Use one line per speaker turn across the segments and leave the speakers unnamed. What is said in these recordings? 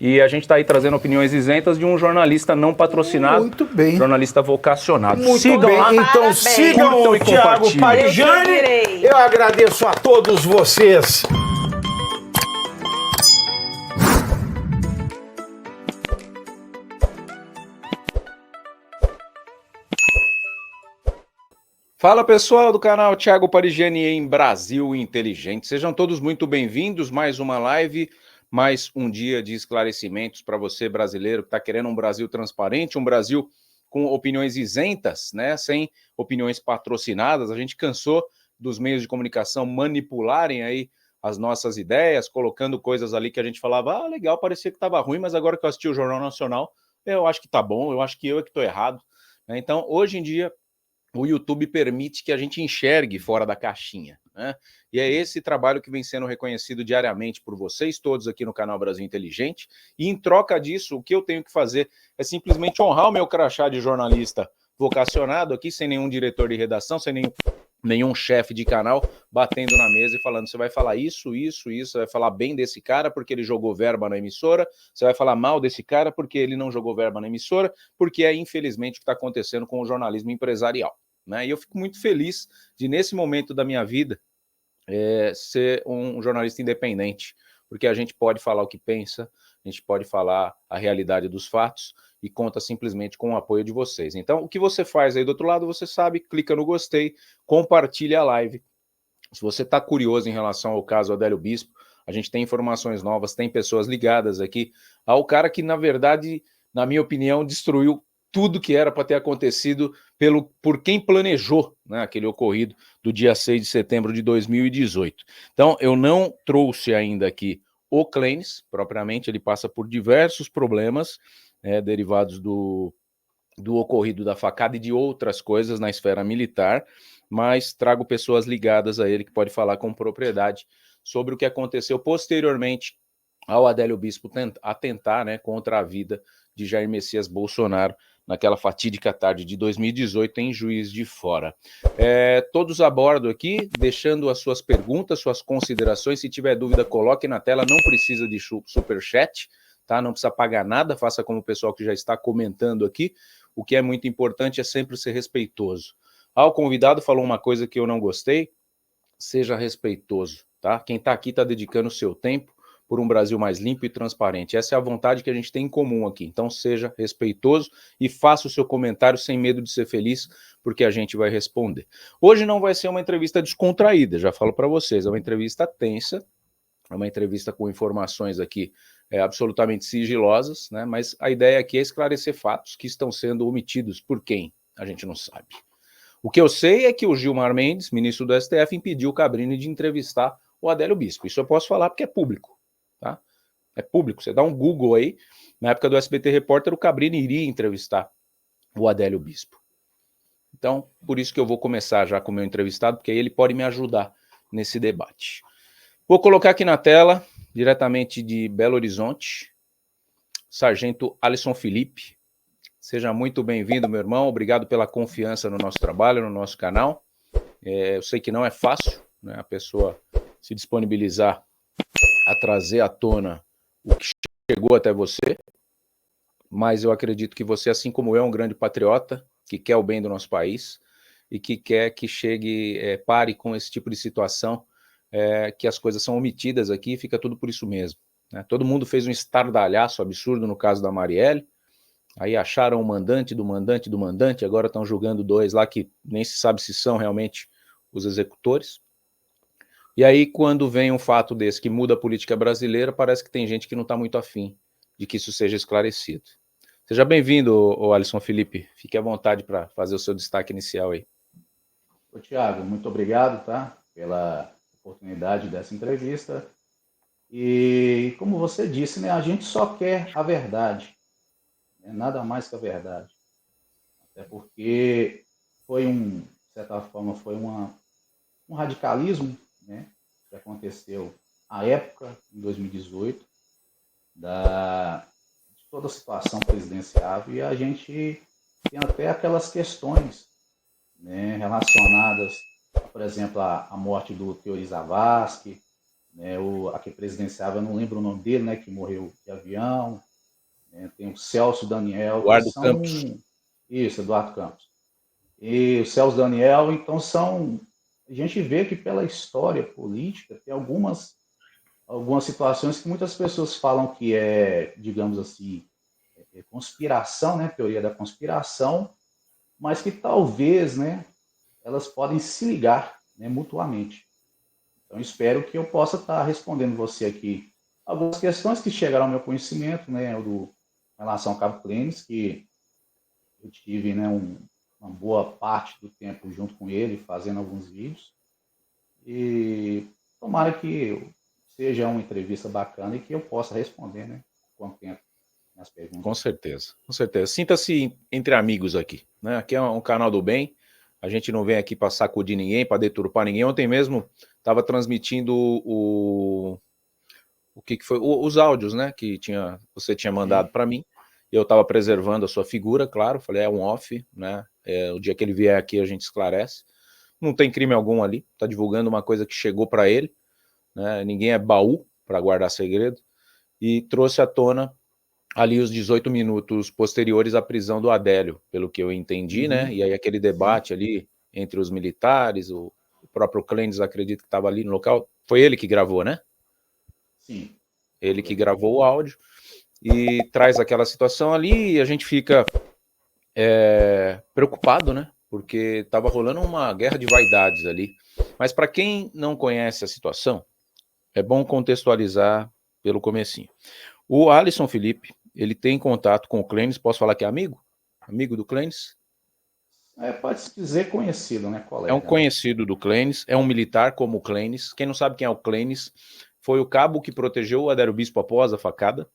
E a gente está aí trazendo opiniões isentas de um jornalista não patrocinado,
muito bem,
jornalista vocacionado.
Muito
sigam
bem.
lá,
Então sigam
curtam
o
e
Thiago
compartilhem.
Parijani. Eu agradeço a todos vocês.
Fala pessoal do canal Thiago Parijani em Brasil Inteligente. Sejam todos muito bem-vindos. Mais uma live, mais um dia de esclarecimentos para você brasileiro que está querendo um Brasil transparente, um Brasil com opiniões isentas, né? Sem opiniões patrocinadas. A gente cansou dos meios de comunicação manipularem aí as nossas ideias, colocando coisas ali que a gente falava, legal, parecia que estava ruim, mas agora que eu assisti o Jornal Nacional, eu acho que tá bom, eu acho que eu é que estou errado. Então, hoje em dia, o YouTube permite que a gente enxergue fora da caixinha, né? E é esse trabalho que vem sendo reconhecido diariamente por vocês todos aqui no canal Brasil Inteligente. E em troca disso, o que eu tenho que fazer é simplesmente honrar o meu crachá de jornalista vocacionado aqui, sem nenhum diretor de redação, sem nenhum chefe de canal batendo na mesa e falando, você vai falar isso, você vai falar bem desse cara porque ele jogou verba na emissora, você vai falar mal desse cara porque ele não jogou verba na emissora, porque é infelizmente o que está acontecendo com o jornalismo empresarial, né? E eu fico muito feliz de, nesse momento da minha vida, ser um jornalista independente, porque a gente pode falar o que pensa, a gente pode falar a realidade dos fatos e conta simplesmente com o apoio de vocês. Então, o que você faz aí do outro lado, você sabe, clica no gostei, compartilha a live. Se você está curioso em relação ao caso Adélio Bispo, a gente tem informações novas, tem pessoas ligadas aqui ao cara que, na verdade, na minha opinião, destruiu tudo que era para ter acontecido por quem planejou, né, aquele ocorrido do dia 6 de setembro de 2018. Então, eu não trouxe ainda aqui o Clenis, propriamente, ele passa por diversos problemas derivados do ocorrido da facada e de outras coisas na esfera militar, mas trago pessoas ligadas a ele que pode falar com propriedade sobre o que aconteceu posteriormente ao Adélio Bispo atentar, né, contra a vida de Jair Messias Bolsonaro naquela fatídica tarde de 2018 em Juiz de Fora. Todos a bordo aqui, deixando as suas perguntas, suas considerações. Se tiver dúvida, coloque na tela, não precisa de superchat, tá? Não precisa pagar nada, faça como o pessoal que já está comentando aqui. O que é muito importante é sempre ser respeitoso. O convidado falou uma coisa que eu não gostei, seja respeitoso, tá? Quem está aqui está dedicando o seu tempo por um Brasil mais limpo e transparente. Essa é a vontade que a gente tem em comum aqui. Então seja respeitoso e faça o seu comentário sem medo de ser feliz, porque a gente vai responder. Hoje não vai ser uma entrevista descontraída, já falo para vocês, é uma entrevista tensa, é uma entrevista com informações aqui absolutamente sigilosas, né? Mas a ideia aqui é esclarecer fatos que estão sendo omitidos por quem? A gente não sabe. O que eu sei é que o Gilmar Mendes, ministro do STF, impediu o Cabrini de entrevistar o Adélio Bispo. Isso eu posso falar porque é público, tá? É público, você dá um Google aí, na época do SBT Repórter, o Cabrini iria entrevistar o Adélio Bispo. Então, por isso que eu vou começar já com o meu entrevistado, porque aí ele pode me ajudar nesse debate. Vou colocar aqui na tela, diretamente de Belo Horizonte, Sargento Alisson Felipe. Seja muito bem-vindo, meu irmão. Obrigado pela confiança no nosso trabalho, no nosso canal. Eu sei que não é fácil, né, a pessoa se disponibilizar a trazer à tona o que chegou até você, mas eu acredito que você, assim como eu, é um grande patriota, que quer o bem do nosso país e que quer que chegue, pare com esse tipo de situação, que as coisas são omitidas aqui e fica tudo por isso mesmo, né? Todo mundo fez um estardalhaço absurdo no caso da Marielle, aí acharam o mandante do mandante do mandante, agora estão julgando dois lá que nem se sabe se são realmente os executores. E aí, quando vem um fato desse que muda a política brasileira, parece que tem gente que não está muito afim de que isso seja esclarecido. Seja bem-vindo, Alisson Felipe. Fique à vontade para fazer o seu destaque inicial aí.
Ô, Thiago, muito obrigado, tá? Pela oportunidade dessa entrevista. E, como você disse, né, a gente só quer a verdade, né? Nada mais que a verdade. Até porque de certa forma, foi um radicalismo, né, que aconteceu à época, em 2018, de toda a situação presidencial, e a gente tem até aquelas questões, né, relacionadas, por exemplo, à morte do Teori Zavascki, né, a que presidenciava, eu não lembro o nome dele, né, que morreu de avião, né, tem o Celso Daniel, que
Eduardo
são...
Campos.
Isso, Eduardo Campos. E o Celso Daniel, então são... A gente vê que pela história política tem algumas situações que muitas pessoas falam que é, digamos assim, conspiração, né, teoria da conspiração, mas que talvez, né, elas podem se ligar, né, mutuamente. Então, espero que eu possa estar respondendo você aqui algumas questões que chegaram ao meu conhecimento, né, em relação ao Cabo Clínis, que eu tive, né, uma boa parte do tempo junto com ele, fazendo alguns vídeos. E tomara que seja uma entrevista bacana e que eu possa responder, né, com tempo nas
Com
perguntas.
certeza, com certeza. Sinta-se entre amigos aqui, né? Aqui é um canal do bem. A gente não vem aqui para sacudir ninguém, para deturpar ninguém. Ontem mesmo estava transmitindo o que foi os áudios, né? Que você tinha mandado
Sim,
para mim. Eu estava preservando a sua figura, claro. Falei, é um off, né? O dia que ele vier aqui a gente esclarece. Não tem crime algum ali. Está divulgando uma coisa que chegou para ele, né? Ninguém é baú para guardar segredo. E trouxe à tona ali os 18 minutos posteriores à prisão do Adélio, pelo que eu entendi, né?
uhum,
E aí aquele
sim,
debate ali entre os militares, o próprio Clênis, acredito que estava ali no local. Foi ele que gravou, né?
sim,
Ele que
correto.
gravou o áudio e traz aquela situação ali e a gente fica preocupado, né? Porque estava rolando uma guerra de vaidades ali. Mas para quem não conhece a situação, é bom contextualizar pelo comecinho. O Alisson Felipe, ele tem contato com o Clênis, posso falar que é amigo? Amigo do Clênis?
Pode-se dizer conhecido, né,
É um
colega, né?
conhecido do Clênis, é um militar como o Clênis. Quem não sabe quem é o Clênis, foi o cabo que protegeu o Adélio Bispo após a facada,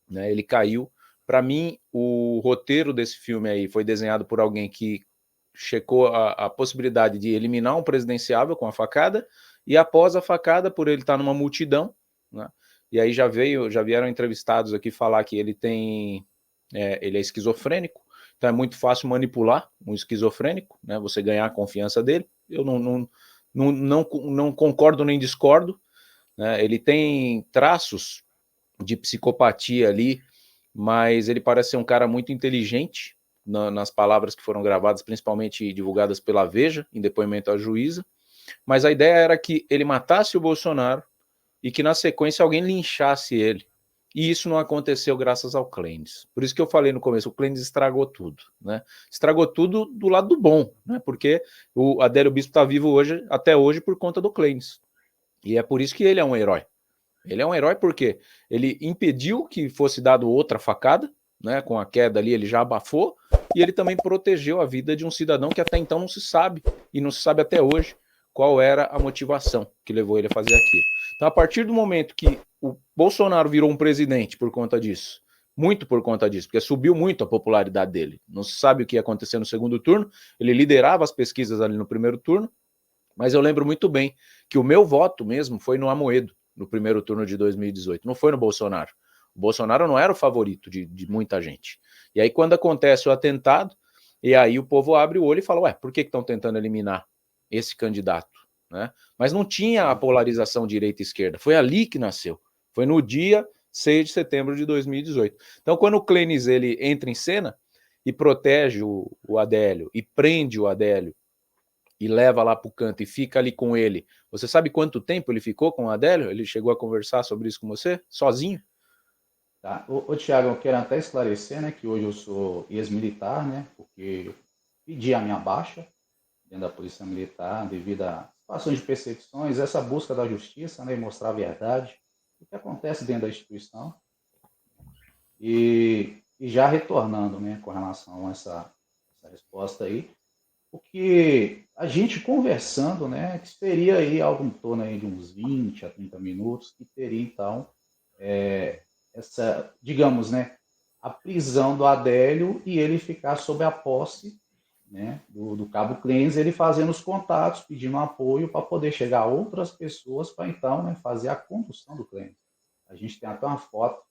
né? Ele caiu. Para mim, o roteiro desse filme aí foi desenhado por alguém que checou a possibilidade de eliminar um presidenciável com a facada, e após a facada, por ele estar numa multidão, né? E aí já vieram entrevistados aqui falar que ele é esquizofrênico, então é muito fácil manipular um esquizofrênico, né? Você ganhar a confiança dele. Eu não concordo nem discordo, né? Ele tem traços de psicopatia ali, mas ele parece ser um cara muito inteligente nas palavras que foram gravadas, principalmente divulgadas pela Veja, em depoimento à juíza. Mas a ideia era que ele matasse o Bolsonaro e que na sequência alguém linchasse ele. E isso não aconteceu graças ao Clênis. Por isso que eu falei no começo, o Clênis estragou tudo, né? Estragou tudo do lado do bom, né? Porque o Adélio Bispo está vivo hoje, até hoje, por conta do Clênis. E é por isso que ele é um herói. Ele é um herói porque ele impediu que fosse dado outra facada, né? Com a queda ali, ele já abafou, e ele também protegeu a vida de um cidadão que até então não se sabe, e não se sabe até hoje, qual era a motivação que levou ele a fazer aquilo. Então, a partir do momento que o Bolsonaro virou um presidente por conta disso, muito por conta disso, porque subiu muito a popularidade dele. Não se sabe o que ia acontecer no segundo turno, ele liderava as pesquisas ali no primeiro turno, mas eu lembro muito bem que o meu voto mesmo foi no Amoedo, no primeiro turno de 2018, não foi no Bolsonaro. O Bolsonaro não era o favorito de muita gente. E aí, quando acontece o atentado, e aí o povo abre o olho e fala, ué, por que estão tentando eliminar esse candidato? Né? Mas não tinha a
Sim.
polarização direita e esquerda, foi ali que nasceu. Foi no dia 6 de setembro de 2018. Então, quando o Clênis ele entra em cena e protege o Adélio, e prende o Adélio, e leva lá para o canto e fica ali com ele. Você sabe quanto tempo ele ficou com o Adélio? Ele chegou a conversar sobre isso com você? Sozinho?
Tá. Tiago, eu quero até esclarecer, né, que hoje eu sou ex-militar, né, porque eu pedi a minha baixa dentro da Polícia Militar devido a situações de perseguições, essa busca da justiça, né, e mostrar a verdade, o que acontece dentro da instituição. E já retornando, né, com relação a essa resposta aí, o que a gente conversando, né, que seria aí algo em torno aí de uns 20 a 30 minutos, que teria então essa, digamos, né, a prisão do Adélio e ele ficar sob a posse, né, do Cabo Clênis, ele fazendo os contatos, pedindo apoio para poder chegar a outras pessoas para então, né, fazer a condução do Clênis. A gente tem até uma foto,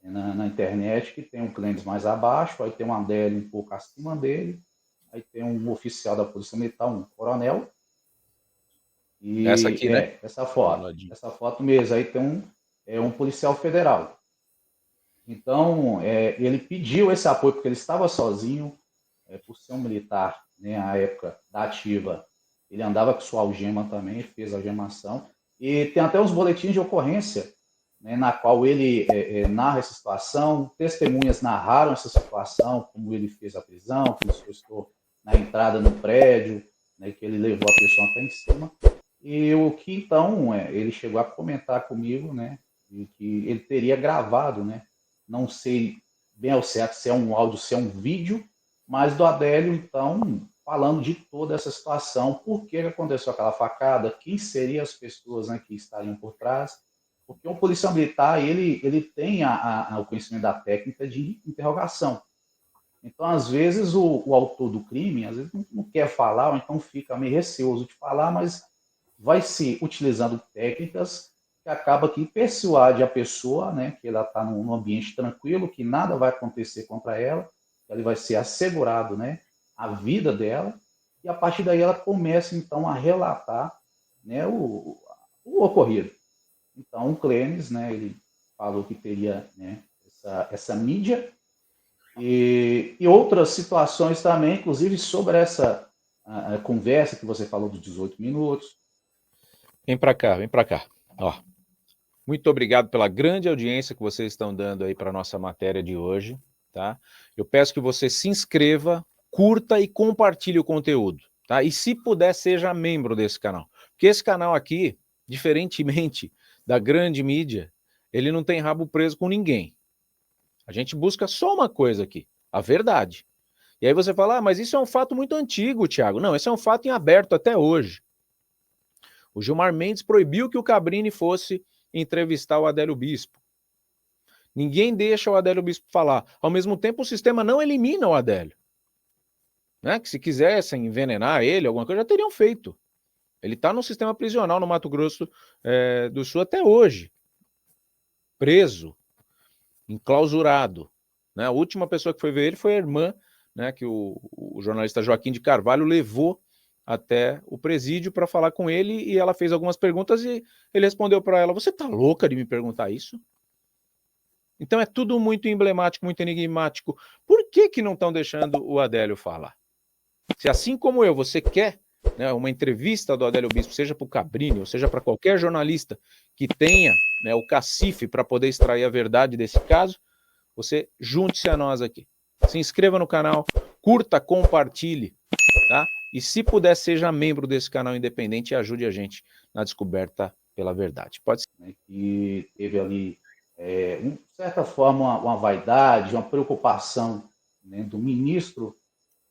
né, na internet que tem um Clênis mais abaixo, aí tem um Adélio um pouco acima dele, aí tem um oficial da Polícia Militar, um coronel, E
Essa aqui, né?
essa foto mesmo. Aí tem um policial federal. Então, ele pediu esse apoio porque ele estava sozinho, por ser um militar, né, à época da ativa. Ele andava com sua algema também, fez algemação. E tem até uns boletins de ocorrência, né, na qual ele narra essa situação, testemunhas narraram essa situação, como ele fez a prisão, como se estou na entrada no prédio, né, que ele levou a pessoa até em cima. E o que então, ele chegou a comentar comigo, né, que ele teria gravado, né, não sei bem ao certo se é um áudio, se é um vídeo, mas do Adélio, então, falando de toda essa situação, por que aconteceu aquela facada, quem seriam as pessoas, né, que estariam por trás, porque o policial militar, ele tem o conhecimento da técnica de interrogação. Então, às vezes, o autor do crime, às vezes, não quer falar, ou então fica meio receoso de falar, mas vai se utilizando técnicas que acaba que persuade a pessoa, né, que ela está num ambiente tranquilo, que nada vai acontecer contra ela, que ela vai ser assegurado, né, a vida dela, e a partir daí ela começa, então, a relatar, né, o ocorrido. Então, o Clênis, né, ele falou que teria, né, essa mídia e outras situações também, inclusive sobre essa a conversa que você falou dos 18 minutos.
Vem para cá, vem para cá. Ó, muito obrigado pela grande audiência que vocês estão dando aí para a nossa matéria de hoje, tá? Eu peço que você se inscreva, curta e compartilhe o conteúdo, tá? E se puder, seja membro desse canal. Porque esse canal aqui, diferentemente da grande mídia, ele não tem rabo preso com ninguém. A gente busca só uma coisa aqui, a verdade. E aí você fala, mas isso é um fato muito antigo, Thiago. Não, esse é um fato em aberto até hoje. O Gilmar Mendes proibiu que o Cabrini fosse entrevistar o Adélio Bispo. Ninguém deixa o Adélio Bispo falar. Ao mesmo tempo, o sistema não elimina o Adélio. Né? Que se quisessem envenenar ele, alguma coisa, já teriam feito. Ele está no sistema prisional no Mato Grosso do Sul até hoje. Preso, enclausurado. Né? A última pessoa que foi ver ele foi a irmã, né, que o jornalista Joaquim de Carvalho levou até o presídio para falar com ele, e ela fez algumas perguntas e ele respondeu para ela, você tá louca de me perguntar isso? Então é tudo muito emblemático, muito enigmático. Por que não estão deixando o Adélio falar? Se assim como eu, você quer, né, uma entrevista do Adélio Bispo, seja para o Cabrini, ou seja para qualquer jornalista que tenha, né, o cacife para poder extrair a verdade desse caso, você junte-se a nós aqui. Se inscreva no canal, curta, compartilhe, tá? E se puder, seja membro desse canal independente e ajude a gente na descoberta pela verdade. Pode ser.
Né, que teve ali, de certa forma, uma vaidade, uma preocupação, né, do ministro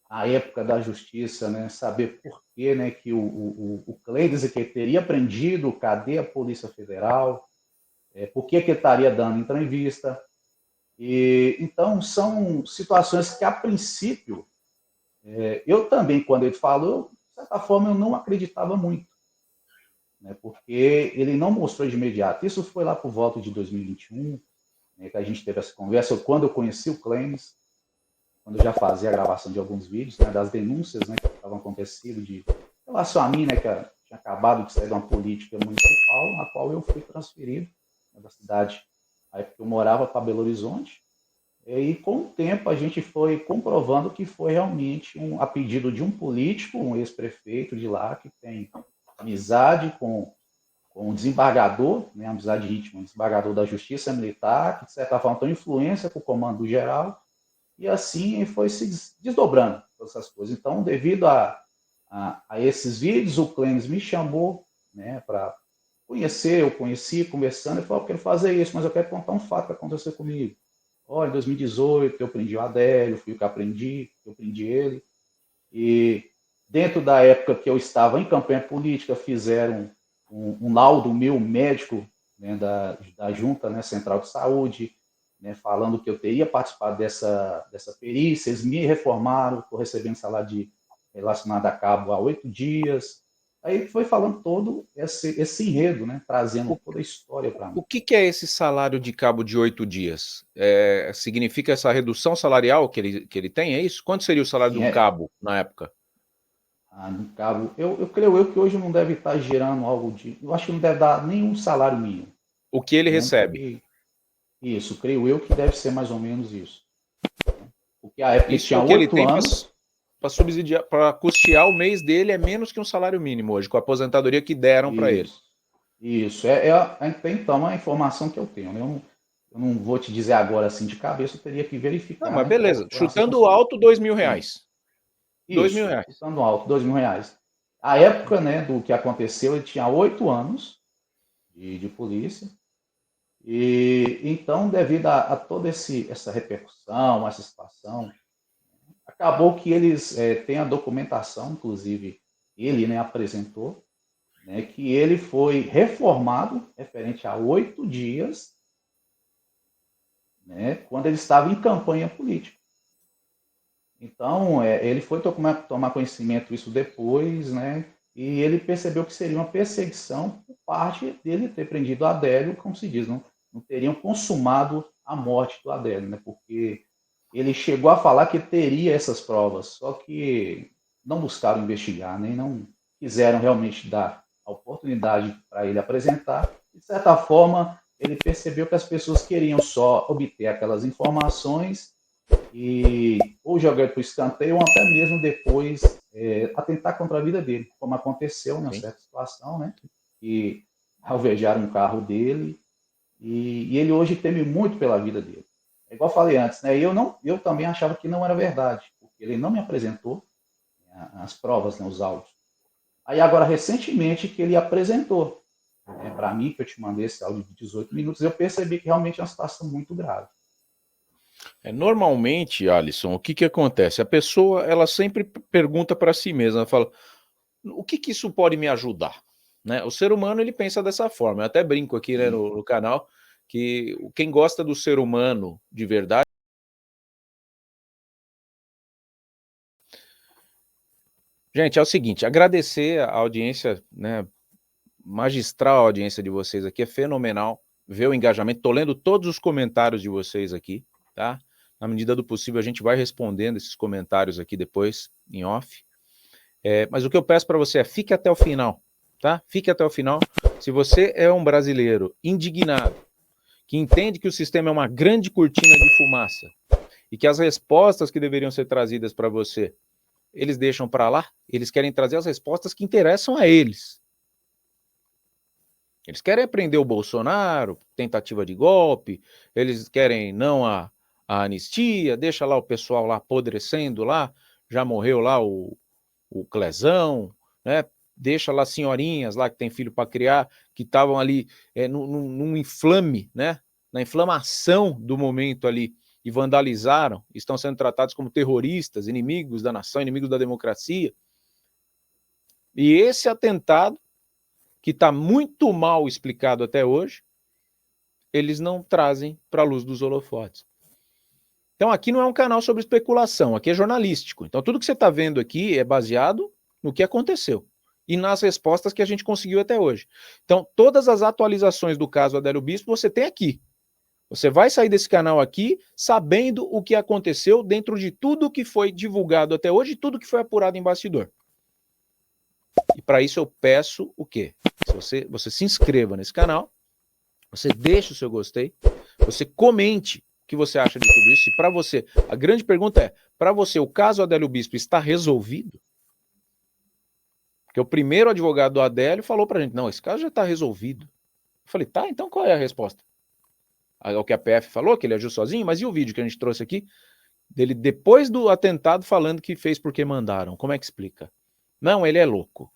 à época da Justiça, né, saber por que, né, que o Cleides que teria prendido, cadê a Polícia Federal, por que ele estaria dando entrevista. E, então, são situações que, a princípio, eu também, quando ele falou, de certa forma, eu não acreditava muito, né, porque ele não mostrou de imediato. Isso foi lá por volta de 2021, né, que a gente teve essa conversa, quando eu conheci o Clenis, quando eu já fazia a gravação de alguns vídeos, né, das denúncias, né, que estavam acontecendo de relação a mim, né, que tinha acabado de sair de uma política municipal, na qual eu fui transferido, né, da cidade, aí porque eu morava para Belo Horizonte. E com o tempo a gente foi comprovando que foi realmente a pedido de um político, um ex-prefeito de lá, que tem amizade com o desembargador, né, amizade íntima, um desembargador da Justiça Militar, que de certa forma tem influência com o comando geral, e assim foi se desdobrando todas essas coisas. Então, devido a esses vídeos, o Clenis me chamou, né, para conhecer, eu conheci, conversando, e falou, eu quero fazer isso, mas eu quero contar um fato que aconteceu comigo. Olha, em 2018 eu prendi o Adélio, fui o que aprendi, eu prendi ele, e dentro da época que eu estava em campanha política, fizeram um laudo meu médico, né, da Junta, né, Central de Saúde, né, falando que eu teria participado dessa perícia, eles me reformaram, estou recebendo salário relacionado a cabo há 8 dias. Aí foi falando todo esse enredo, né, trazendo toda a história para mim.
O que é esse salário de cabo de 8 dias? Significa essa redução salarial que ele tem, é isso? Quanto seria o salário
Sim,
de um cabo na época?
no cabo, eu creio que hoje não deve estar gerando algo de. Eu acho que não deve dar nenhum salário mínimo.
O que ele
Né?
recebe?
Isso, creio eu que deve ser mais ou menos isso. Porque a época ele
Isso é
tinha
o que ele
8
tem
anos.
para subsidiar, para custear o mês dele é menos que um salário mínimo hoje, com a aposentadoria que deram para ele.
Isso. Então, é a informação que eu tenho. Né? Eu não vou te dizer agora assim de cabeça, eu teria que
Não,
verificar,
mas
né, para
beleza.
procurar essa
Chutando
informação.
alto, R$ 2.000.
Sim.
R$ 2.000.
Isso, chutando alto, R$ 2.000. A época, né, do que aconteceu, ele tinha 8 anos de polícia. E então, devido a toda essa repercussão, essa situação, acabou que eles têm a documentação, inclusive ele, né, apresentou, né, que ele foi reformado referente a 8 dias, né, quando ele estava em campanha política. Então, ele foi tomar conhecimento disso depois, né, e ele percebeu que seria uma perseguição por parte dele ter prendido o Adélio, como se diz, não teriam consumado a morte do Adélio, né, porque ele chegou a falar que teria essas provas, só que não buscaram investigar, nem não quiseram realmente dar a oportunidade para ele apresentar. De certa forma, ele percebeu que as pessoas queriam só obter aquelas informações e ou jogar para o escanteio ou até mesmo depois atentar contra a vida dele, como aconteceu em uma
Sim.
certa situação, né? E alvejaram um carro dele e ele hoje teme muito pela vida dele. É igual eu falei antes, né? Eu também achava que não era verdade, porque ele não me apresentou as provas, né, os áudios. Aí agora, recentemente, que ele apresentou para mim, que eu te mandei esse áudio de 18 minutos, eu percebi que realmente é uma situação muito grave.
Normalmente, Alisson, o que que acontece? A pessoa, ela sempre pergunta para si mesma, ela fala, o que que isso pode me ajudar? Né? O ser humano, ele pensa dessa forma. Eu até brinco aqui, né, no canal, que quem gosta do ser humano de verdade. Gente, é o seguinte, agradecer a audiência, né, magistral a audiência de vocês aqui, é fenomenal ver o engajamento. Estou lendo todos os comentários de vocês aqui, tá? Na medida do possível, a gente vai respondendo esses comentários aqui depois, em off. Mas o que eu peço para você é fique até o final, tá? Fique até o final. Se você é um brasileiro indignado, que entende que o sistema é uma grande cortina de fumaça e que as respostas que deveriam ser trazidas para você, eles deixam para lá, eles querem trazer as respostas que interessam a eles. Eles querem prender o Bolsonaro, tentativa de golpe, eles querem não a anistia, deixa lá o pessoal lá apodrecendo lá, já morreu lá o Clezão, né? Deixa lá senhorinhas lá que tem filho para criar, que estavam ali num inflame, né? Na inflamação do momento ali, e vandalizaram, estão sendo tratados como terroristas, inimigos da nação, inimigos da democracia. E esse atentado, que está muito mal explicado até hoje, eles não trazem para a luz dos holofotes. Então aqui não é um canal sobre especulação, aqui é jornalístico. Então tudo que você está vendo aqui é baseado no que aconteceu e nas respostas que a gente conseguiu até hoje. Então todas as atualizações do caso Adélio Bispo você tem aqui. Você vai sair desse canal aqui sabendo o que aconteceu dentro de tudo que foi divulgado até hoje e tudo que foi apurado em bastidor. E para isso eu peço o quê? Você se inscreva nesse canal, você deixe o seu gostei, você comente o que você acha de tudo isso. E para você, a grande pergunta é, para você o caso Adélio Bispo está resolvido? Porque o primeiro advogado do Adélio falou para a gente, não, esse caso já está resolvido. Eu falei, tá, então qual é a resposta? O que a PF falou, que ele agiu sozinho, mas e o vídeo que a gente trouxe aqui, dele depois do atentado falando que fez porque mandaram? Como é que explica? Não, ele é louco.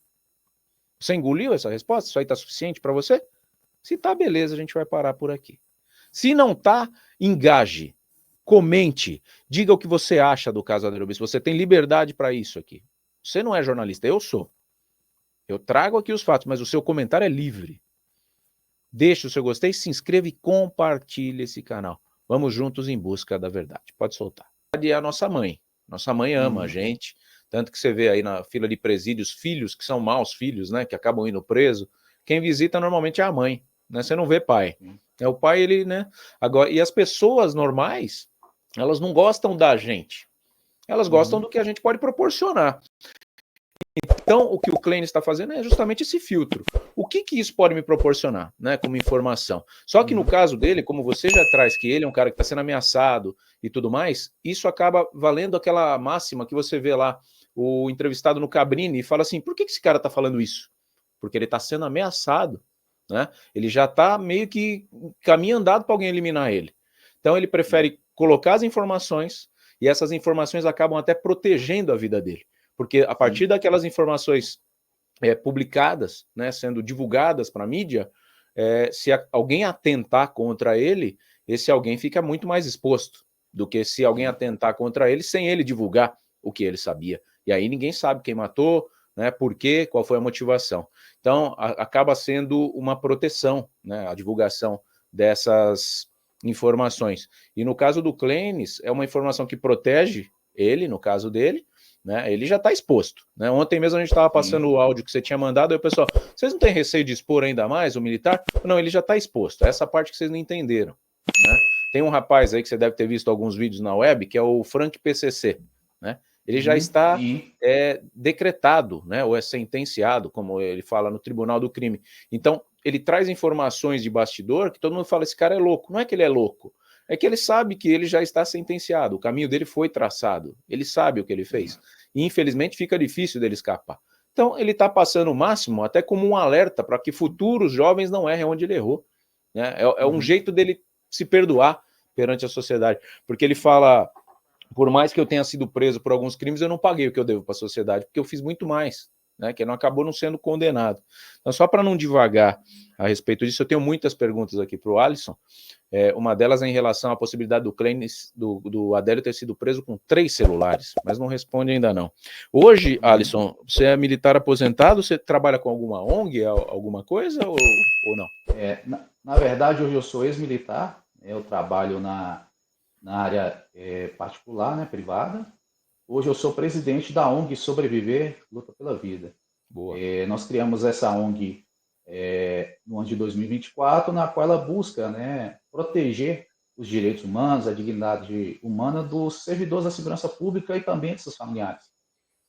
Você engoliu essa resposta? Isso aí tá suficiente para você? Se tá, beleza, a gente vai parar por aqui. Se não tá, engaje, comente, diga o que você acha do caso Adélio Bispo. Você tem liberdade para isso aqui. Você não é jornalista, eu sou. Eu trago aqui os fatos, mas o seu comentário é livre. Deixe o seu gostei, se inscreva e compartilhe esse canal. Vamos juntos em busca da verdade. Pode soltar. É a nossa mãe. Nossa mãe ama a gente. Tanto que você vê aí na fila de presídios filhos que são maus filhos, né? Que acabam indo preso. Quem visita normalmente é a mãe, né? Você não vê pai. É o pai, ele, né? Agora, e as pessoas normais, elas não gostam da gente. Elas gostam do que a gente pode proporcionar. Então, o que o Klein está fazendo é justamente esse filtro. O que isso pode me proporcionar, né, como informação? Só que no caso dele, como você já traz que ele é um cara que está sendo ameaçado e tudo mais, isso acaba valendo aquela máxima que você vê lá, o entrevistado no Cabrini, e fala assim, por que esse cara está falando isso? Porque ele está sendo ameaçado, né? Ele já está meio que caminho andado para alguém eliminar ele. Então ele prefere colocar as informações, e essas informações acabam até protegendo a vida dele. Porque a partir daquelas informações publicadas, né, sendo divulgadas para a mídia, se alguém atentar contra ele, esse alguém fica muito mais exposto do que se alguém atentar contra ele sem ele divulgar o que ele sabia. E aí ninguém sabe quem matou, né, por quê, qual foi a motivação. Então, acaba sendo uma proteção, né, a divulgação dessas informações. E no caso do Clenis, é uma informação que protege ele, no caso dele, né, ele já está exposto. Né? Ontem mesmo a gente estava passando o áudio que você tinha mandado, aí o pessoal, vocês não têm receio de expor ainda mais o militar? Não, ele já está exposto, essa parte que vocês não entenderam. Né? Tem um rapaz aí que você deve ter visto alguns vídeos na web, que é o Frank PCC. Né? Ele já está decretado, né, ou é sentenciado, como ele fala no Tribunal do Crime. Então, ele traz informações de bastidor que todo mundo fala, esse cara é louco. Não é que ele é louco, é que ele sabe que ele já está sentenciado, o caminho dele foi traçado, ele sabe o que ele fez. E, infelizmente, fica difícil dele escapar. Então, ele está passando o máximo até como um alerta para que futuros jovens não errem onde ele errou. Né? É um jeito dele se perdoar perante a sociedade. Porque ele fala, por mais que eu tenha sido preso por alguns crimes, eu não paguei o que eu devo para a sociedade, porque eu fiz muito mais. Né, que não acabou não sendo condenado. Então, só para não divagar a respeito disso, eu tenho muitas perguntas aqui para o Alisson. Uma delas é em relação à possibilidade do Clenis, do Adélio ter sido preso com 3 celulares, mas não responde ainda não. Hoje, Alisson, você é militar aposentado? Você trabalha com alguma ONG, alguma coisa ou não?
Na verdade, hoje eu sou ex-militar, eu trabalho na área particular, né, privada. Hoje eu sou presidente da ONG Sobreviver, Luta pela Vida.
Boa.
Nós criamos essa ONG no ano de 2024, na qual ela busca, né, proteger os direitos humanos, a dignidade humana dos servidores da segurança pública e também de seus familiares.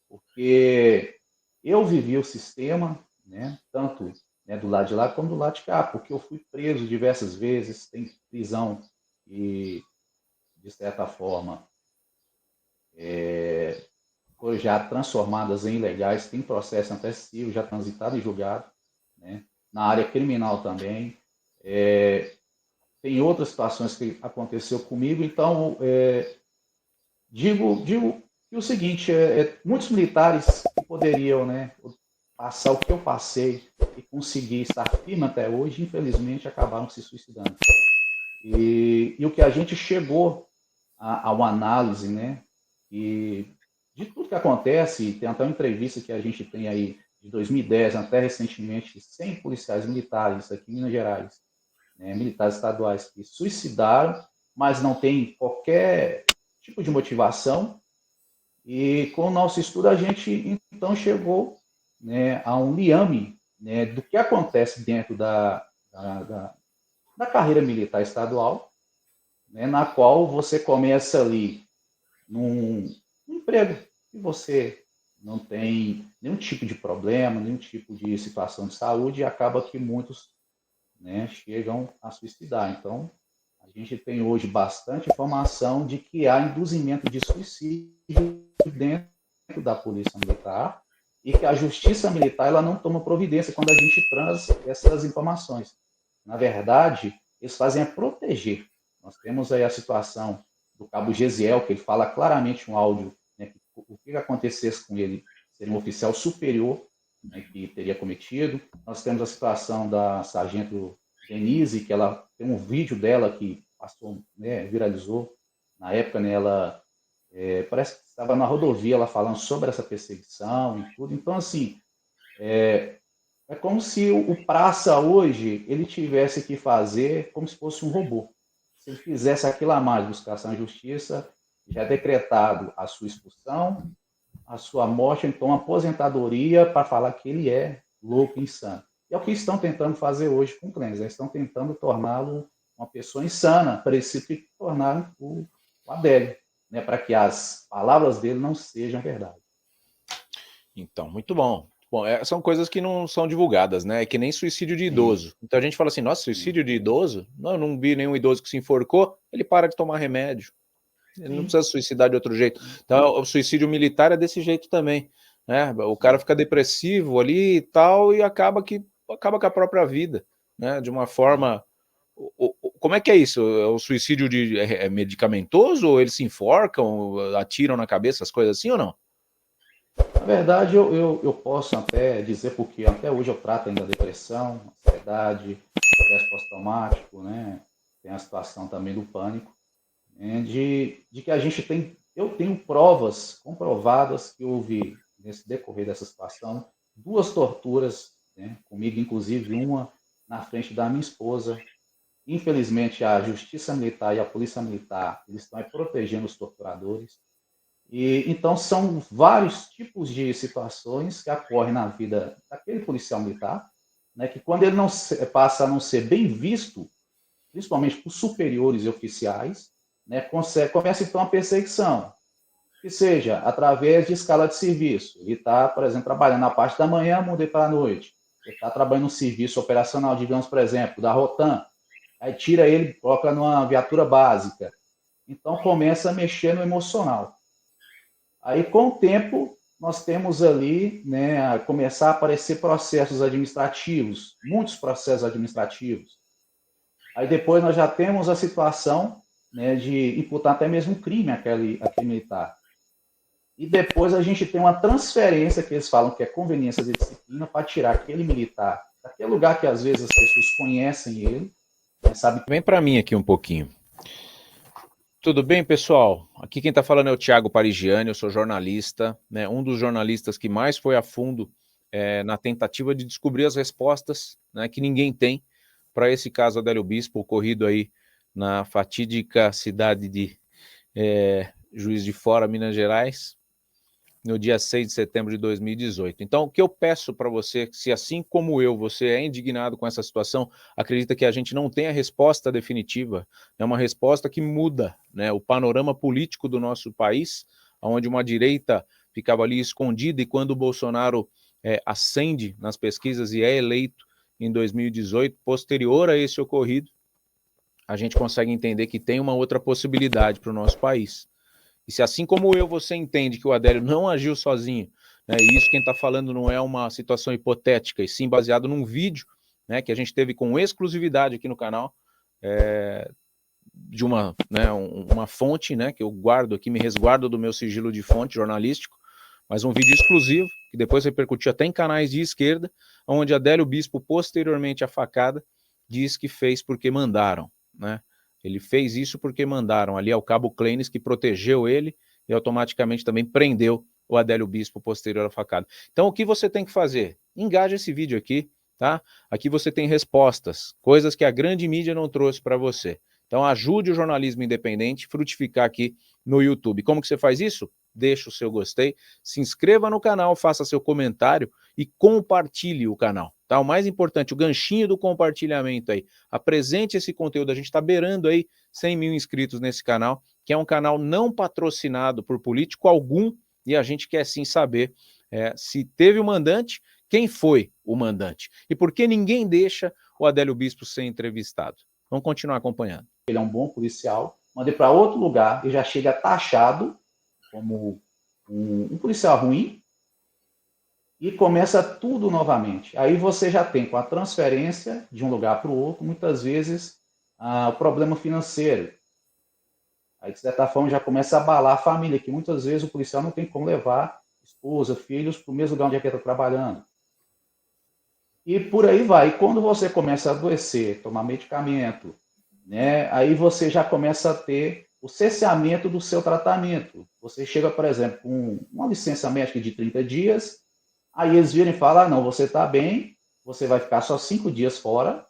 Porque eu vivi o sistema, né, tanto do lado de lá como do lado de cá, porque eu fui preso diversas vezes, tem prisão e, de certa forma, foram já transformadas em ilegais, tem processo até civil, já transitado e julgado, né? Na área criminal também. Tem outras situações que aconteceu comigo, então digo que o seguinte, muitos militares que poderiam, né, passar o que eu passei e conseguir estar firme até hoje, infelizmente acabaram se suicidando. E o que a gente chegou a uma análise, né, e de tudo que acontece, tem até uma entrevista que a gente tem aí de 2010 até recentemente, 100 policiais militares aqui em Minas Gerais, né, militares estaduais que suicidaram, mas não tem qualquer tipo de motivação. E com o nosso estudo a gente então chegou, né, a um liame, né, do que acontece dentro da carreira militar estadual, né, na qual você começa ali num emprego que você não tem nenhum tipo de problema, nenhum tipo de situação de saúde, e acaba que muitos, né, chegam a suicidar. Então, a gente tem hoje bastante informação de que há induzimento de suicídio dentro da Polícia Militar e que a Justiça Militar ela não toma providência quando a gente traz essas informações. Na verdade, eles fazem é proteger. Nós temos aí a situação do cabo Gesiel, que ele fala claramente um áudio, né, que o que acontecesse com ele seria um oficial superior, né, que teria cometido. Nós temos a situação da sargento Denise, que ela tem um vídeo dela que passou, né, viralizou. Na época, né, ela parece que estava na rodovia, ela falando sobre essa perseguição e tudo. Então, assim, é como se o praça hoje ele tivesse que fazer como se fosse um robô. Se ele fizesse aquilo a mais, buscasse a justiça, já é decretado a sua expulsão, a sua morte, então a aposentadoria para falar que ele é louco, insano. E é o que estão tentando fazer hoje com o Clenis. Eles estão tentando torná-lo uma pessoa insana, parecido que tornaram o Adélio, né, para que as palavras dele não sejam verdade.
Então, muito bom. Bom, são coisas que não são divulgadas, né? É que nem suicídio de idoso. Então a gente fala assim, nossa, suicídio de idoso? Não, eu não vi nenhum idoso que se enforcou, ele para de tomar remédio. Ele não precisa se suicidar de outro jeito. Então, o suicídio militar é desse jeito também, né? O cara fica depressivo ali e tal, e acaba com a própria vida, né? De uma forma. Como é que é isso? O suicídio é medicamentoso ou eles se enforcam, atiram na cabeça, as coisas assim ou não?
Na verdade, eu posso até dizer, porque até hoje eu trato ainda depressão, ansiedade, estresse pós-traumático, né? Tem a situação também do pânico, né? De que a gente tem, eu tenho provas comprovadas que houve, nesse decorrer dessa situação, 2 torturas, né? Comigo, inclusive, uma na frente da minha esposa. Infelizmente, a Justiça Militar e a Polícia Militar, eles estão aí protegendo os torturadores. E então são vários tipos de situações que ocorrem na vida daquele policial militar, né, que quando ele não passa a não ser bem visto, principalmente por superiores e oficiais, né, começa então a perseguição, que seja através de escala de serviço. Ele está, por exemplo, trabalhando na parte da manhã, mudei para a noite. Ele está trabalhando no serviço operacional, digamos, por exemplo, da Rotan, aí tira ele, coloca numa viatura básica. Então começa a mexer no emocional. Aí, com o tempo, nós temos ali, né, a começar a aparecer processos administrativos, muitos processos administrativos. Aí depois nós já temos a situação, né, de imputar até mesmo um crime àquele militar. E depois a gente tem uma transferência, que eles falam que é conveniência de disciplina, para tirar aquele militar daquele lugar que às vezes as pessoas conhecem ele, né, sabe?
Vem para mim aqui um pouquinho. Tudo bem, pessoal? Aqui quem está falando é o Thiago Parigiani, eu sou jornalista, né, um dos jornalistas que mais foi a fundo na tentativa de descobrir as respostas, né, que ninguém tem para esse caso Adélio Bispo, ocorrido aí na fatídica cidade de Juiz de Fora, Minas Gerais, no dia 6 de setembro de 2018. Então, o que eu peço para você, se assim como eu, você é indignado com essa situação, acredita que a gente não tem a resposta definitiva, é uma resposta que muda, né, o panorama político do nosso país, onde uma direita ficava ali escondida e quando o Bolsonaro ascende nas pesquisas e é eleito em 2018, posterior a esse ocorrido, a gente consegue entender que tem uma outra possibilidade para o nosso país. E se assim como eu, você entende que o Adélio não agiu sozinho, né, e isso quem está falando não é uma situação hipotética, e sim baseado num vídeo, né, que a gente teve com exclusividade aqui no canal, de uma fonte, né, que eu guardo aqui, me resguardo do meu sigilo de fonte jornalístico, mas um vídeo exclusivo, que depois repercutiu até em canais de esquerda, onde Adélio Bispo, posteriormente à facada, diz que fez porque mandaram, né? Ele fez isso porque mandaram ali ao cabo Kleines, que protegeu ele e automaticamente também prendeu o Adélio Bispo posterior à facada. Então, o que você tem que fazer? Engaje esse vídeo aqui, tá? Aqui você tem respostas, coisas que a grande mídia não trouxe para você. Então, ajude o jornalismo independente a frutificar aqui no YouTube. Como que você faz isso? Deixa o seu gostei, se inscreva no canal, faça seu comentário e compartilhe o canal. Tá? O mais importante, o ganchinho do compartilhamento aí. Apresente esse conteúdo. A gente está beirando aí 100 mil inscritos nesse canal, que é um canal não patrocinado por político algum, e a gente quer sim saber se teve o mandante, quem foi o mandante e por que ninguém deixa o Adélio Bispo ser entrevistado. Vamos continuar acompanhando.
Ele é um bom policial, mandei para outro lugar e já chega taxado como um policial ruim, e começa tudo novamente. Aí você já tem, com a transferência de um lugar para o outro, muitas vezes, o problema financeiro. Aí, de certa forma, já começa a abalar a família, que muitas vezes o policial não tem como levar esposa, filhos para o mesmo lugar onde ele está trabalhando. E por aí vai. E quando você começa a adoecer, tomar medicamento, né, aí você já começa a ter o cesseamento do seu tratamento. Você chega, por exemplo, com uma licença médica de 30 dias, aí eles viram e falam, não, você está bem, você vai ficar só 5 dias fora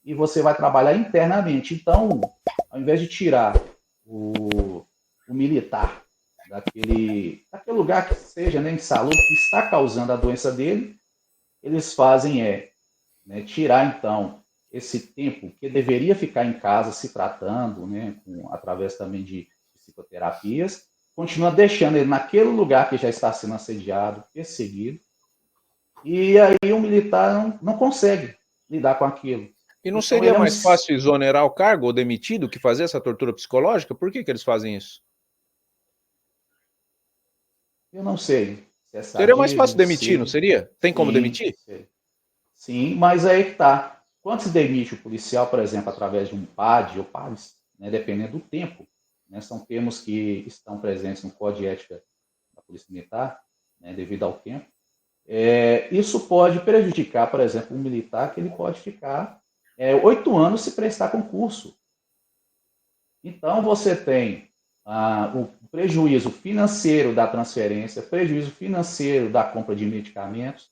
e você vai trabalhar internamente. Então, ao invés de tirar o militar daquele lugar que seja, né, insalubre, que está causando a doença dele, eles fazem né, tirar, então, esse tempo que deveria ficar em casa se tratando, né, através também de psicoterapias, continua deixando ele naquele lugar que já está sendo assediado, perseguido, e aí o militar não consegue lidar com aquilo.
E não
Então
seria
ele é um...
mais fácil exonerar o cargo ou demitir do que fazer essa tortura psicológica? Por que eles fazem isso?
Eu não sei se é
Seria mais fácil
sadismo,
demitir, não
se...
seria? Tem como
Sim,
demitir?
sei. Sim, mas aí que tá. Quando se demite o policial, por exemplo, através de um PAD ou PADs, né, dependendo do tempo, né, são termos que estão presentes no Código de Ética da Polícia Militar, né, devido ao tempo, isso pode prejudicar, por exemplo, um militar que ele pode ficar 8 anos se prestar concurso. Então, você tem o prejuízo financeiro da transferência, prejuízo financeiro da compra de medicamentos,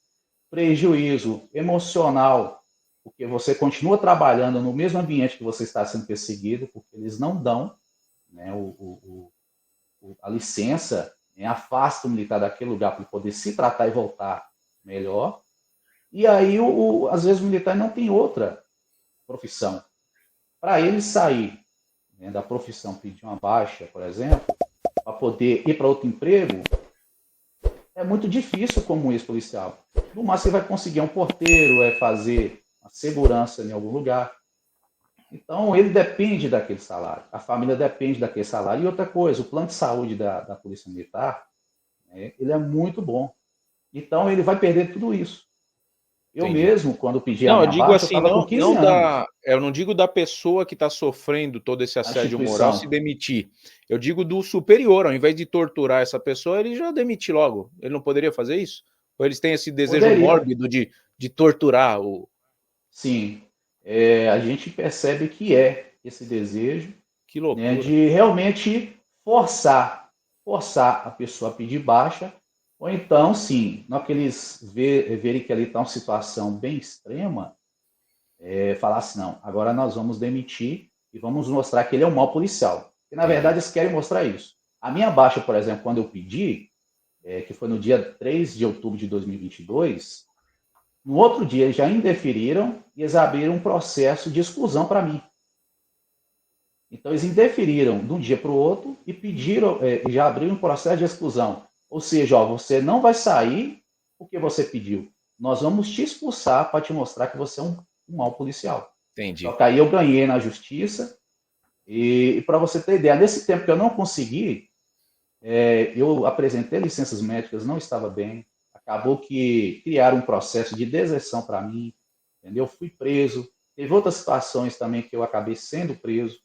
prejuízo emocional, porque você continua trabalhando no mesmo ambiente que você está sendo perseguido, porque eles não dão, né, a licença, né, afasta o militar daquele lugar para ele poder se tratar e voltar melhor. E aí, às vezes, o militar não tem outra profissão. Para ele sair, né, da profissão, pedir uma baixa, por exemplo, para poder ir para outro emprego, é muito difícil como ex-policial. No máximo, você vai conseguir um porteiro, fazer uma segurança em algum lugar. Então, ele depende daquele salário. A família depende daquele salário. E outra coisa, o plano de saúde da Polícia Militar, né, ele é muito bom. Então, ele vai perder tudo isso. Eu
Entendi.
mesmo, quando pedi a
Não, eu
minha
digo
baixa, eu
assim,
estava com 15 anos.
eu não digo da pessoa que está sofrendo todo esse
A
assédio moral se
instituição
demitir. Eu digo do superior, ao invés de torturar essa pessoa, ele já demite logo. Ele não poderia fazer isso? Ou eles têm esse desejo
poderia,
mórbido de torturar o...
sim. A gente percebe que esse desejo,
Que
né,
loucura.
de realmente forçar a pessoa a pedir baixa, ou então, sim, na hora que eles verem que ali está uma situação bem extrema, falar assim, não, agora nós vamos demitir e vamos mostrar que ele é um mau policial. Porque, na
Entendi.
verdade, eles querem mostrar isso. A minha baixa, por exemplo, quando eu pedi, que foi no dia 3 de outubro de 2022, no outro dia eles já indeferiram e eles abriram um processo de exclusão para mim. Então, eles indeferiram de um dia para o outro e pediram, já abriram um processo de exclusão. Ou seja, ó, você não vai sair porque você pediu. Nós vamos te expulsar para te mostrar que você é um mau policial. Só
Entendi.
que aí eu ganhei na justiça. E para você ter ideia, nesse tempo que eu não consegui, eu apresentei licenças médicas, não estava bem. Acabou que criaram um processo de deserção para mim, entendeu? Fui preso. Teve outras situações também que eu acabei sendo preso.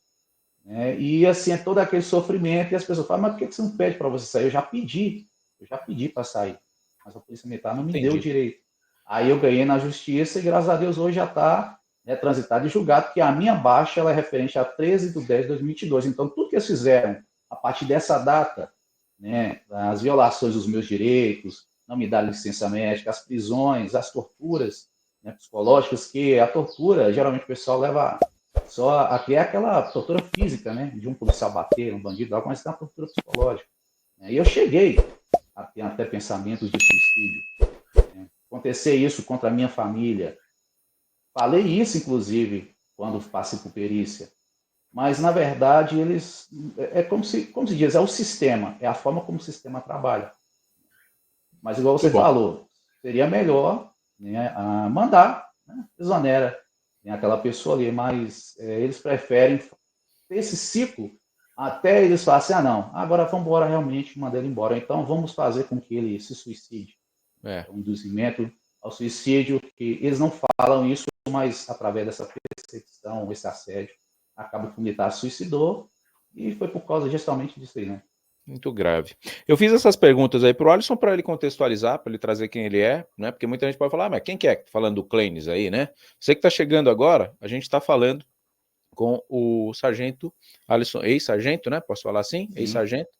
Né? E assim, é todo aquele sofrimento. E as pessoas falam, mas por que você não pede para você sair? Eu já pedi para sair. Mas a Polícia Militar não me deu o
Entendi.
direito. Aí eu ganhei na justiça e, graças a Deus, hoje já está, né, transitado e julgado, porque a minha baixa ela é referente a 13/10/2022. Então, tudo que eles fizeram a partir dessa data, né, as violações dos meus direitos, não me dar licença médica, as prisões, as torturas, né, psicológicas, que a tortura, geralmente o pessoal leva só a criar aquela tortura física, né, de um policial bater, um bandido, algo, mas tem uma tortura psicológica. Né. E eu cheguei a ter até pensamentos de suicídio. Né. Acontecer isso contra a minha família. Falei isso, inclusive, quando passei por perícia. Mas, na verdade, eles. Como se diz, é o sistema, é a forma como o sistema trabalha. Mas, igual
Muito
você
bom.
falou, seria melhor, né, mandar, né, exonera, né, aquela pessoa ali, mas eles preferem ter esse ciclo até eles falarem assim, não, agora vamos embora realmente, mandar ele embora. Então, vamos fazer com que ele se suicide.
É.
É um induzimento ao suicídio, que eles não falam isso, mas através dessa perseguição, esse assédio, acaba que o militar se suicidou e foi por causa justamente disso aí, né?
Muito grave. Eu fiz essas perguntas aí pro Alisson para ele contextualizar, para ele trazer quem ele é, né? Porque muita gente pode falar, mas quem que é? Falando do Clenis aí, né? Você que está chegando agora, a gente está falando com o sargento Alisson, ex-sargento, né? Posso falar assim?
Sim.
Ex-sargento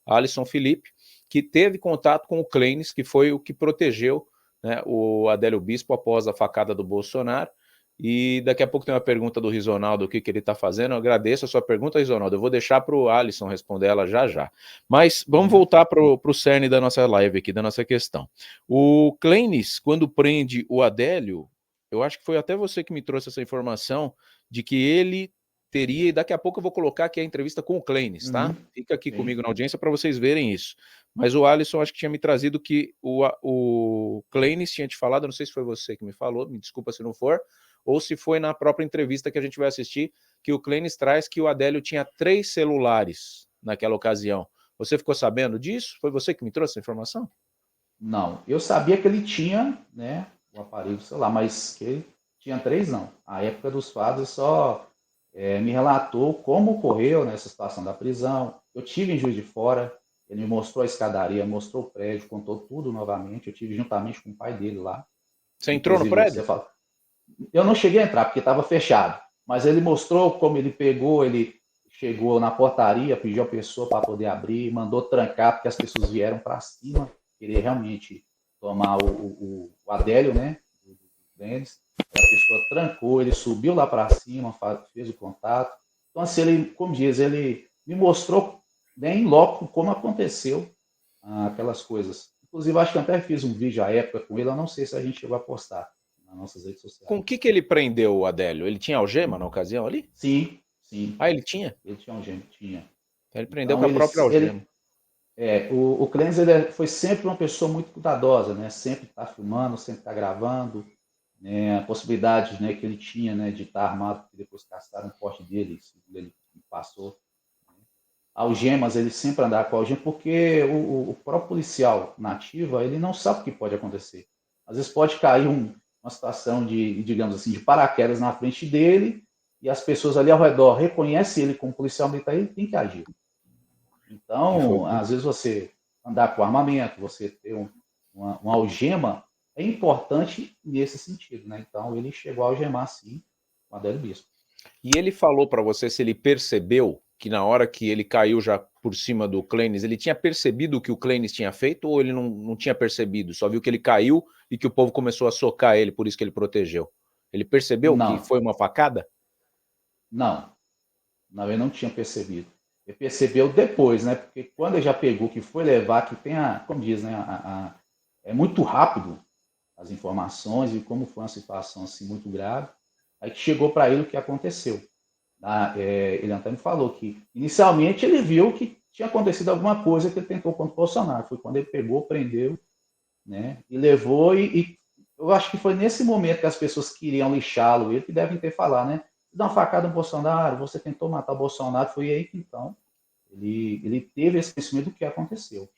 Alisson Felipe, que teve contato com o Clenis, que foi o que protegeu, né, o Adélio Bispo após a facada do Bolsonaro. E daqui a pouco tem uma pergunta do Risonaldo, o que ele está fazendo. Eu agradeço a sua pergunta, Risonaldo. Eu vou deixar para o Alisson responder ela já já. Mas vamos voltar para o cerne da nossa live aqui, da nossa questão. O Clenis, quando prende o Adélio, eu acho que foi até você que me trouxe essa informação de que ele teria, e daqui a pouco eu vou colocar aqui a entrevista com o Clenis, tá? Fica aqui comigo na audiência para vocês verem isso. Mas o Alisson acho que tinha me trazido que o Clenis tinha te falado, não sei se foi você que me falou, me desculpa se não for, ou se foi na própria entrevista que a gente vai assistir, que o Clenis traz que o Adélio tinha 3 celulares naquela ocasião. Você ficou sabendo disso? Foi você que me trouxe essa informação?
Não, eu sabia que ele tinha, né, o aparelho celular, mas que ele tinha 3 não. A época dos fatos só me relatou como ocorreu nessa situação da prisão. Eu tive em Juiz de Fora, ele me mostrou a escadaria, mostrou o prédio, contou tudo novamente. Eu tive juntamente com o pai dele lá.
Você entrou no
Inclusive,
prédio?
eu não cheguei a entrar porque estava fechado, mas ele mostrou como ele pegou, ele chegou na portaria, pediu a pessoa para poder abrir, mandou trancar porque as pessoas vieram para cima, querer realmente tomar o Adélio, né? Do Denis. A pessoa trancou, ele subiu lá para cima, fez o contato. Então, assim, ele, como diz, ele me mostrou bem em loco como aconteceu aquelas coisas. Inclusive, acho que até fiz um vídeo à época com ele, eu não sei se a gente chegou a postar nas nossas redes sociais.
Com o que ele prendeu o Adélio? Ele tinha algema na ocasião ali?
Sim, sim.
Ah, ele tinha?
Ele tinha um gêmeo, tinha.
Então ele prendeu
Então,
com a própria algema.
o Clenis ele foi sempre uma pessoa muito cuidadosa, né? Sempre está filmando, sempre está gravando. Né? A possibilidade, né, que ele tinha, né, de estar armado, porque depois caçaram o porte dele, segundo ele passou. Algemas, ele sempre andava com algema, porque o próprio policial nativo, ele não sabe o que pode acontecer. Às vezes pode cair uma situação de, digamos assim, de paraquedas na frente dele, e as pessoas ali ao redor reconhecem ele como policial militar, ele tem que agir. Então, às vezes você andar com armamento, você ter uma algema, é importante nesse sentido, né? Então, ele chegou a algemar, sim, o Adélio Bispo.
E ele falou para você se ele percebeu que na hora que ele caiu já por cima do Clenis, ele tinha percebido o que o Clenis tinha feito ou ele não tinha percebido? Só viu que ele caiu e que o povo começou a socar ele, por isso que ele protegeu. Ele percebeu que foi uma facada?
Não, ele não tinha percebido. Ele percebeu depois, né? Porque quando ele já pegou, que foi levar, que tem como diz, né? É muito rápido as informações e como foi uma situação assim muito grave. Aí que chegou para ele o que aconteceu. Ele até me falou que inicialmente ele viu que tinha acontecido alguma coisa que ele tentou contra o Bolsonaro. Foi quando ele pegou, prendeu, né? E levou e eu acho que foi nesse momento que as pessoas queriam lixá-lo, ele que devem ter falado, né? Dá uma facada no Bolsonaro, você tentou matar o Bolsonaro, foi aí que então ele teve esse conhecimento do que aconteceu.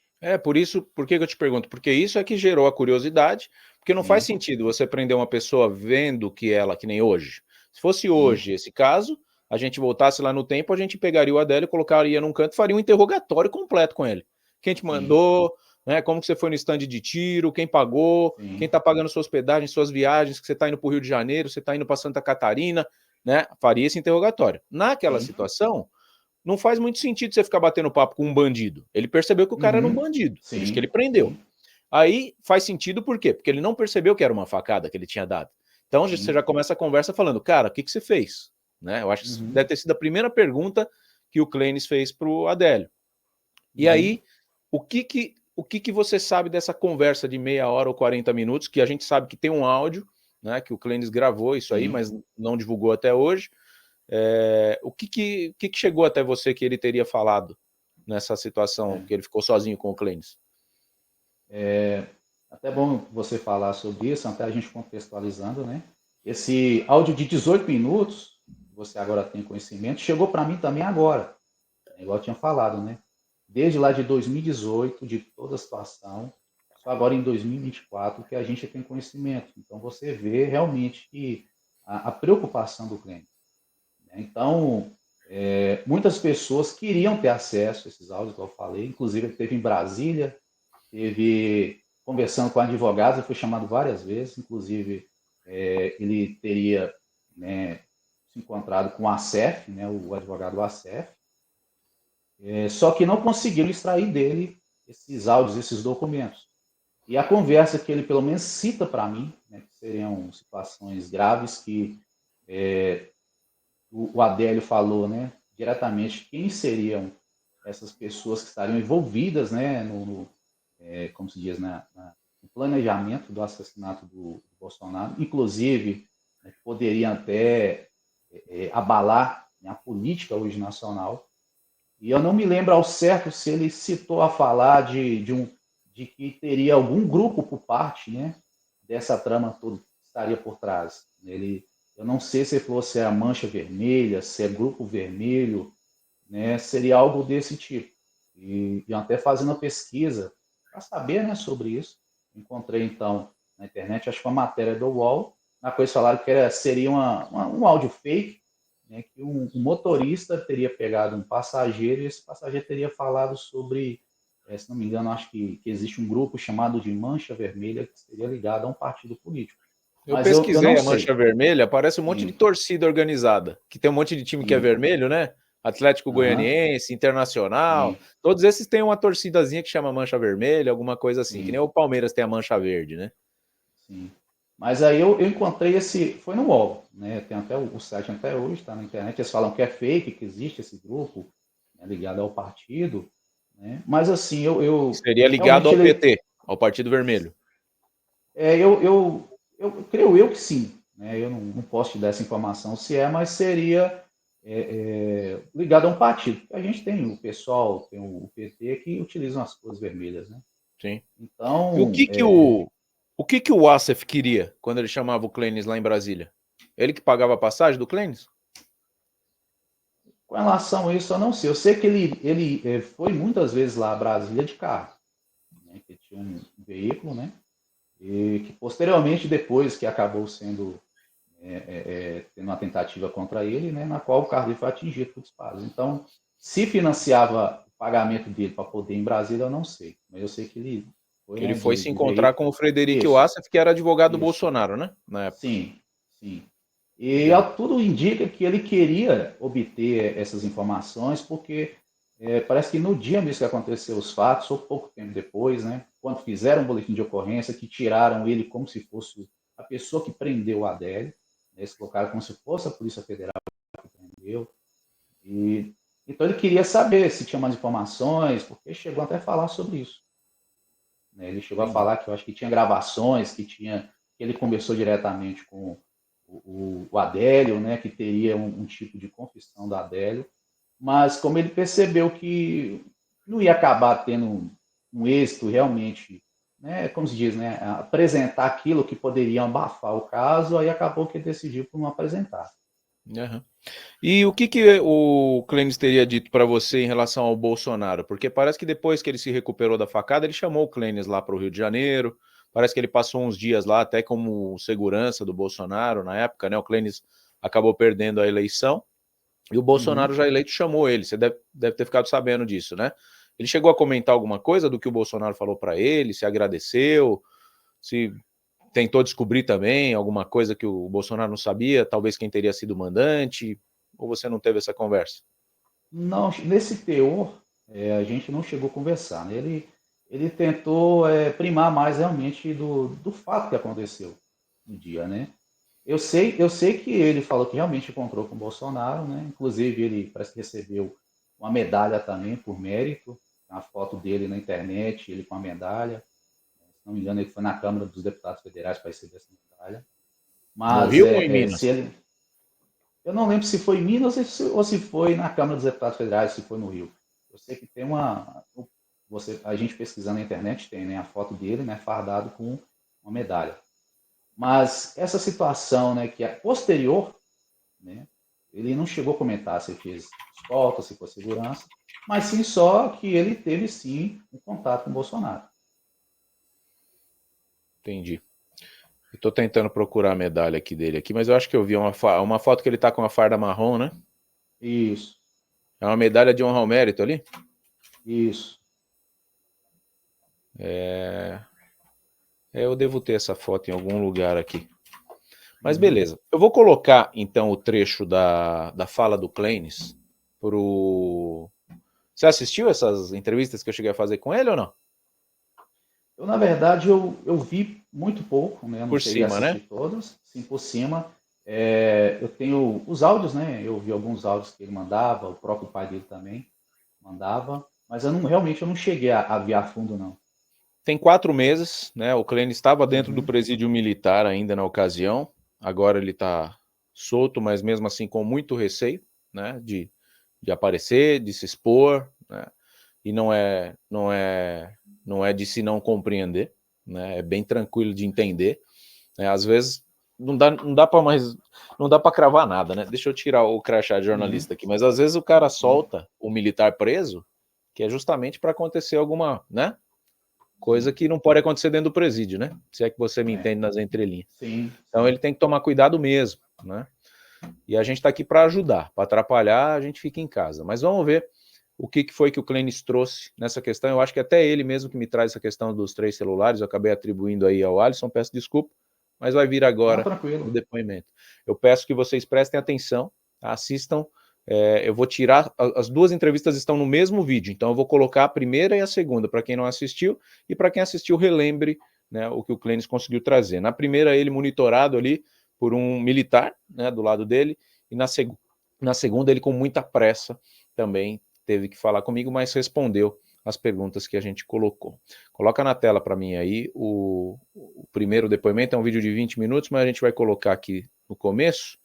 Por que eu te pergunto? Porque isso é que gerou a curiosidade, porque não faz
Sim,
sentido você prender uma pessoa vendo que ela, que nem hoje. Se fosse
sim,
hoje esse caso, a gente voltasse lá no tempo, a gente pegaria o Adélio, colocaria num canto e faria um interrogatório completo com ele. Quem te
sim,
mandou, né, como que você foi no stand de tiro, quem pagou, quem
sim.
está pagando sua hospedagem, suas viagens, que você está indo para o Rio de Janeiro, você está indo para Santa Catarina, né, faria esse interrogatório. Naquela
Sim.
situação, não faz muito sentido você ficar batendo papo com um bandido. Ele percebeu que o cara era um
Uhum.
bandido, por isso que ele
Sim,
prendeu.
sim,
Aí faz sentido por quê? Porque ele não percebeu que era uma facada que ele tinha dado. Então você
sim.
já começa a conversa falando, cara, o que você fez? Né? Eu acho que
Uhum.
deve ter sido a primeira pergunta que o Clenis fez para o Adélio. E
Uhum.
aí, o que você sabe dessa conversa de meia hora ou 40 minutos, que a gente sabe que tem um áudio, né, que o Clenis gravou isso aí,
Sim.
mas não divulgou até hoje. O que chegou até você que ele teria falado nessa situação, que ele ficou sozinho com o Clenis?
Até bom você falar sobre isso, até a gente contextualizando, né? Esse áudio de 18 minutos, você agora tem conhecimento, chegou para mim também agora, igual eu tinha falado, né? Desde lá de 2018, de toda a situação, só agora em 2024 que a gente tem conhecimento. Então você vê realmente que a preocupação do cliente. Né? Então, muitas pessoas queriam ter acesso a esses áudios que eu falei, inclusive ele teve em Brasília, teve conversando com advogados, ele foi chamado várias vezes, inclusive ele teria, né, se encontrado com o ACEF, né, o advogado ACEF, só que não conseguiram extrair dele esses áudios, esses documentos. E a conversa que ele pelo menos cita para mim, né, que seriam situações graves que o Adélio falou, né, diretamente quem seriam essas pessoas que estariam envolvidas, né, como se diz, no planejamento do assassinato do Bolsonaro, inclusive, né, poderiam até abalar a política hoje nacional. E eu não me lembro ao certo se ele citou a falar de que teria algum grupo por parte, né, dessa trama toda que estaria por trás. Eu não sei se ele falou se é a Mancha Vermelha, se é Grupo Vermelho, né, seria algo desse tipo. E até fazendo uma pesquisa para saber, né, sobre isso, encontrei então na internet, acho que uma matéria do UOL, na qual eles falaram que seria um áudio fake, né, que um motorista teria pegado um passageiro e esse passageiro teria falado sobre, se não me engano, acho que existe um grupo chamado de Mancha Vermelha que seria ligado a um partido político.
Eu
Mas eu não
pesquisei a Mancha
sei.
Vermelha, aparece um monte de
Sim,
torcida organizada, que tem um monte de time que é
sim,
vermelho, né? Atlético
aham,
Goianiense, Internacional,
sim,
todos esses têm uma torcidazinha que chama Mancha Vermelha, alguma coisa assim, que nem
sim.
o Palmeiras tem a Mancha Verde, né?
Sim. Mas aí eu encontrei foi no UOL, né? Tem até o site até hoje, está na internet. Eles falam que é fake, que existe esse grupo, né, ligado ao partido, né? Mas assim,
Seria ligado
realmente
ao PT, ao Partido Vermelho.
é, eu, eu, eu creio eu que sim, né? Eu não posso te dar essa informação se é, mas seria ligado a um partido. A gente tem o pessoal, tem o PT que utilizam as cores vermelhas, né?
Sim. E
Então,
o que que o Assef queria quando ele chamava o Clênis lá em Brasília? Ele que pagava a passagem do Clênis?
com relação a isso, eu não sei. Eu sei que ele foi muitas vezes lá a Brasília de carro, né, que tinha um veículo, né, e que posteriormente, depois que acabou sendo tendo uma tentativa contra ele, né, na qual o carro dele foi atingido por disparos. Então, se financiava o pagamento dele para poder ir em Brasília, eu não sei. Mas eu sei que ele foi,
Ele
né,
foi se
de
encontrar
veículo.
com o Frederico
Isso,
Assef, que era advogado do
isso.
Bolsonaro, né? Na época.
Sim, sim. E
Legal.
tudo indica que ele queria obter essas informações, porque parece que no dia mesmo que aconteceu os fatos, ou pouco tempo depois, né, quando fizeram um boletim de ocorrência, que tiraram ele como se fosse a pessoa que prendeu o Adélio, né, eles colocaram como se fosse a Polícia Federal que prendeu, e então ele queria saber se tinha mais informações, porque chegou até a falar sobre isso. Né? Ele chegou a
Entendi.
falar que eu acho que tinha gravações, que ele conversou diretamente com o Adélio, né, que teria um tipo de confissão do Adélio, mas como ele percebeu que não ia acabar tendo um êxito realmente, né, como se diz, né, apresentar aquilo que poderia abafar o caso, aí acabou que ele decidiu por não apresentar.
Aham. E o que que o Clênis teria dito para você em relação ao Bolsonaro? Porque parece que depois que ele se recuperou da facada, ele chamou o Clênis lá para o Rio de Janeiro. Parece que ele passou uns dias lá até como segurança do Bolsonaro na época, né? O Clênis acabou perdendo a eleição e o Bolsonaro
Uhum.
já eleito chamou ele. Você deve ter ficado sabendo disso, né? Ele chegou a comentar alguma coisa do que o Bolsonaro falou para ele, se agradeceu, se tentou descobrir também alguma coisa que o Bolsonaro não sabia, talvez quem teria sido o mandante, ou você não teve essa conversa?
Não, nesse teor, a gente não chegou a conversar. Né? Ele tentou primar mais realmente do fato que aconteceu no dia, né? Eu sei que ele falou que realmente encontrou com o Bolsonaro, né? Inclusive ele parece que recebeu uma medalha também por mérito, a foto dele na internet, ele com a medalha. Se não me engano, ele foi na Câmara dos Deputados Federais para receber essa medalha.
No
Mas
Rio ou em Minas?
se ele, eu não lembro se foi em Minas ou se foi na Câmara dos Deputados Federais, se foi no Rio. Eu sei que tem a gente pesquisando na internet tem, né, a foto dele, né, fardado com uma medalha. Mas essa situação, né, que é posterior, né, ele não chegou a comentar se fez escolta, se foi segurança, mas sim só que ele teve sim um contato com o Bolsonaro.
Entendi. Eu tô tentando procurar a medalha aqui dele aqui, mas eu acho que eu vi uma foto que ele tá com a farda marrom, né?
Isso,
É uma medalha de honra ao mérito ali?
isso.
É... eu devo ter essa foto em algum lugar aqui. Mas
Uhum.
beleza. Eu vou colocar, então, o trecho da fala do Clênis pro... Você assistiu essas entrevistas que eu cheguei a fazer com ele ou não?
Eu, na verdade, eu vi muito pouco, né? Eu não
Por
cheguei a
cima, né?
assistir todas, sim por cima. Eu tenho os áudios, né? Eu vi alguns áudios que ele mandava, o próprio pai dele também mandava, mas realmente eu não cheguei a ver a fundo, não.
Tem 4 meses, né? O Clênis estava dentro do
Uhum,
presídio militar ainda na ocasião. Agora ele está solto, mas mesmo assim com muito receio. né, de aparecer, de se expor, né, e não é de se não compreender, né, é bem tranquilo de entender, né, às vezes não dá para cravar nada, né, deixa eu tirar o crachá de jornalista aqui, mas às vezes o cara solta o militar preso, que é justamente para acontecer alguma, né, coisa que não pode acontecer dentro do presídio, né, se é que você me entende nas entrelinhas.
Sim.
Então ele tem que tomar cuidado mesmo, né, e a gente está aqui para ajudar, para atrapalhar a gente fica em casa, mas vamos ver o que foi que o Clênis trouxe nessa questão. Eu acho que até ele mesmo que me traz essa questão dos 3 celulares, eu acabei atribuindo aí ao Alisson, peço desculpa, mas vai vir agora o depoimento. Eu peço que vocês prestem atenção, assistam, eu vou tirar, as duas entrevistas estão no mesmo vídeo, então eu vou colocar a primeira e a segunda, para quem não assistiu, e para quem assistiu, relembre, né, o que o Clênis conseguiu trazer. Na primeira, ele monitorado ali por um militar, né, do lado dele, e na segunda, ele com muita pressa também teve que falar comigo, mas respondeu as perguntas que a gente colocou. Coloca na tela para mim aí o primeiro depoimento, é um vídeo de 20 minutos, mas a gente vai colocar aqui no começo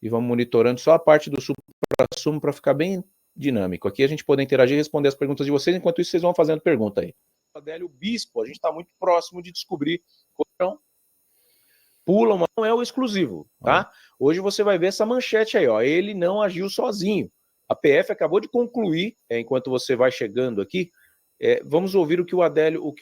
e vamos monitorando só a parte do supra-sumo para ficar bem dinâmico. Aqui a gente poder interagir e responder as perguntas de vocês, enquanto isso vocês vão fazendo pergunta aí. Adélio Bispo, a gente está muito próximo de descobrir. Então, pula, mas não é o exclusivo, tá? Hoje você vai ver essa manchete aí, ó. Ele não agiu sozinho. A PF acabou de concluir, enquanto você vai chegando aqui, vamos ouvir o que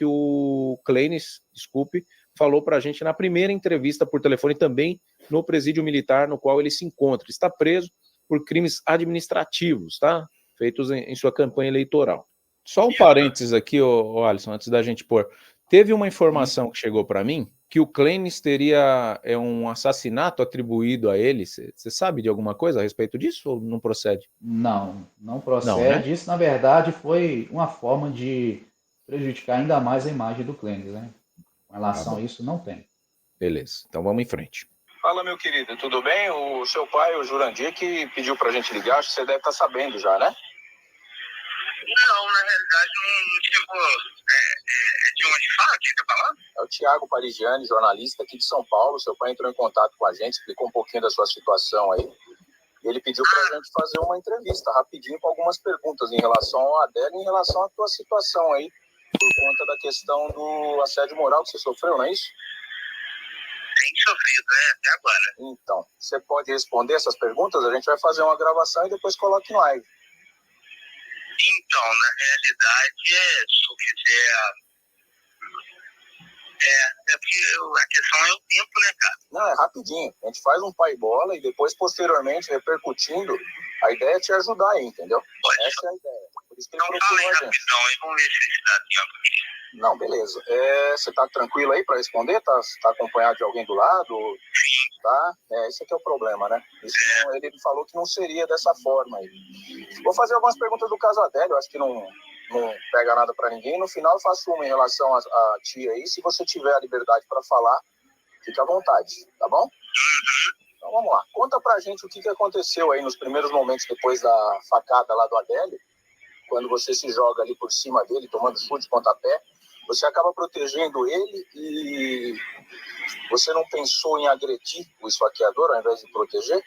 o Clênis, desculpe, falou para a gente na primeira entrevista por telefone, também no presídio militar no qual ele se encontra. Está preso por crimes administrativos, tá? Feitos em sua campanha eleitoral. Só um parênteses aqui, Alisson, antes da gente pôr. Teve uma informação que chegou para mim que o Clênis teria um assassinato atribuído a ele. Você sabe de alguma coisa a respeito disso ou não procede?
Não procede.
Não, né?
Isso, na verdade, foi uma forma de prejudicar ainda mais a imagem do Clênis, né? Com relação a isso, não tem.
Beleza, então vamos em frente.
Fala, meu querido, tudo bem? O seu pai, o Jurandir, que pediu pra gente ligar, acho que você deve estar sabendo já, né?
Não, na realidade não chegou. De onde fala? Quem tá falando?
É o Thiago Parigiani, jornalista aqui de São Paulo. Seu pai entrou em contato com a gente, explicou um pouquinho da sua situação aí. E ele pediu pra gente fazer uma entrevista rapidinho com algumas perguntas em relação ao Adélio e em relação à tua situação aí, por conta da questão do assédio moral que você sofreu, não é isso?
Tem sofrido, né? Até agora.
Então, você pode responder essas perguntas? A gente vai fazer uma gravação e depois coloca em live.
Então, na realidade, se eu quiser... porque a questão é o tempo, né, cara?
Não, é rapidinho. A gente faz um pai bola e depois, posteriormente, repercutindo, a ideia é te ajudar aí, entendeu? Essa é a ideia. Por isso que ele
então fala aí rapidão, aí vamos ver se dá tempo aqui.
Não, beleza. Você tá tranquilo aí para responder? Tá acompanhado de alguém do lado?
Sim.
Tá? Esse aqui é o problema, né? Ele falou que não seria dessa forma aí. Vou fazer algumas perguntas do caso Adélio, acho que não pega nada para ninguém. No final eu faço uma em relação a tia aí. Se você tiver a liberdade para falar, fique à vontade, tá bom? Então vamos lá. Conta pra gente o que aconteceu aí nos primeiros momentos depois da facada lá do Adélio, quando você se joga ali por cima dele, tomando chute, pontapé. Você acaba protegendo ele e você não pensou em agredir o esfaqueador ao invés de proteger?
A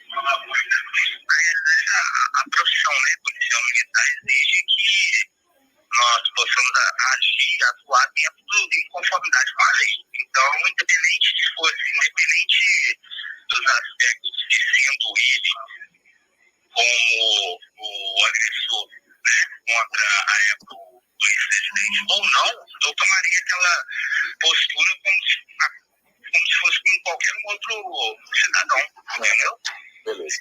profissão, né, policial militar exige que nós possamos agir e atuar dentro de conformidade com a lei. Então, independente dos aspectos de sendo ele como o agressor, né, contra a época do ex-presidente ou não, eu tomaria aquela postura como se fosse com qualquer outro cidadão, entendeu?
Beleza.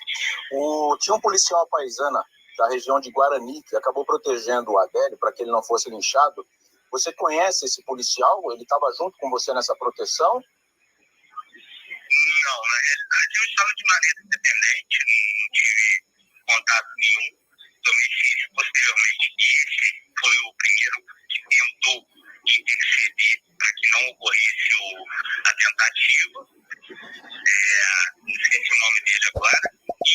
Tinha um policial paisana da região de Guarani que acabou protegendo o Adélio para que ele não fosse linchado. Você conhece esse policial? Ele estava junto com você nessa proteção?
Não, na realidade eu estava de maneira independente, não tive contato nenhum. Eu me fiz posteriormente que esse foi o primeiro que tentou interceder para que não ocorresse a tentativa. Esqueci o nome dele agora. E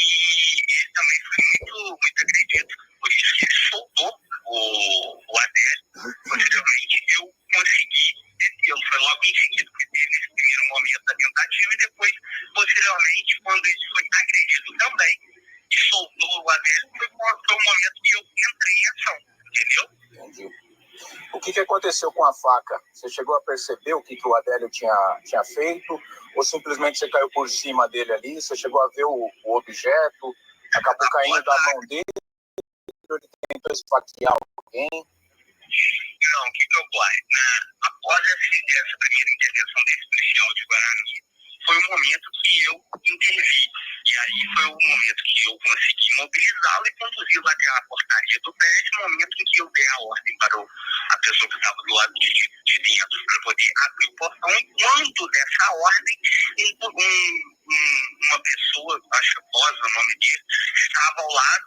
ele também foi muito agredido. Por isso que ele soltou o Adélio. Posteriormente eu consegui detê-lo. Foi logo em seguida que teve nesse primeiro momento da tentativa e depois, posteriormente, quando ele foi agredido também, e soltou o Adélio entendeu?
Entendi. O que aconteceu com a faca? Você chegou a perceber o que o Adélio tinha feito? Ou simplesmente você caiu por cima dele ali? Você chegou a ver o objeto? Acabou caindo da mão dele? Ou ele tentou esfaquear alguém?
Não, o que ocorre? Após essa primeira intervenção desse policial de Guarani, foi o momento que eu intervi. E aí foi o momento que eu consegui mobilizá-lo e conduzi-lo até a portaria do prédio, no momento em que eu dei a ordem para a pessoa que estava do lado de dentro para poder abrir o portão. E quando dessa ordem, uma pessoa, acho que Rosa, o nome dele, estava ao lado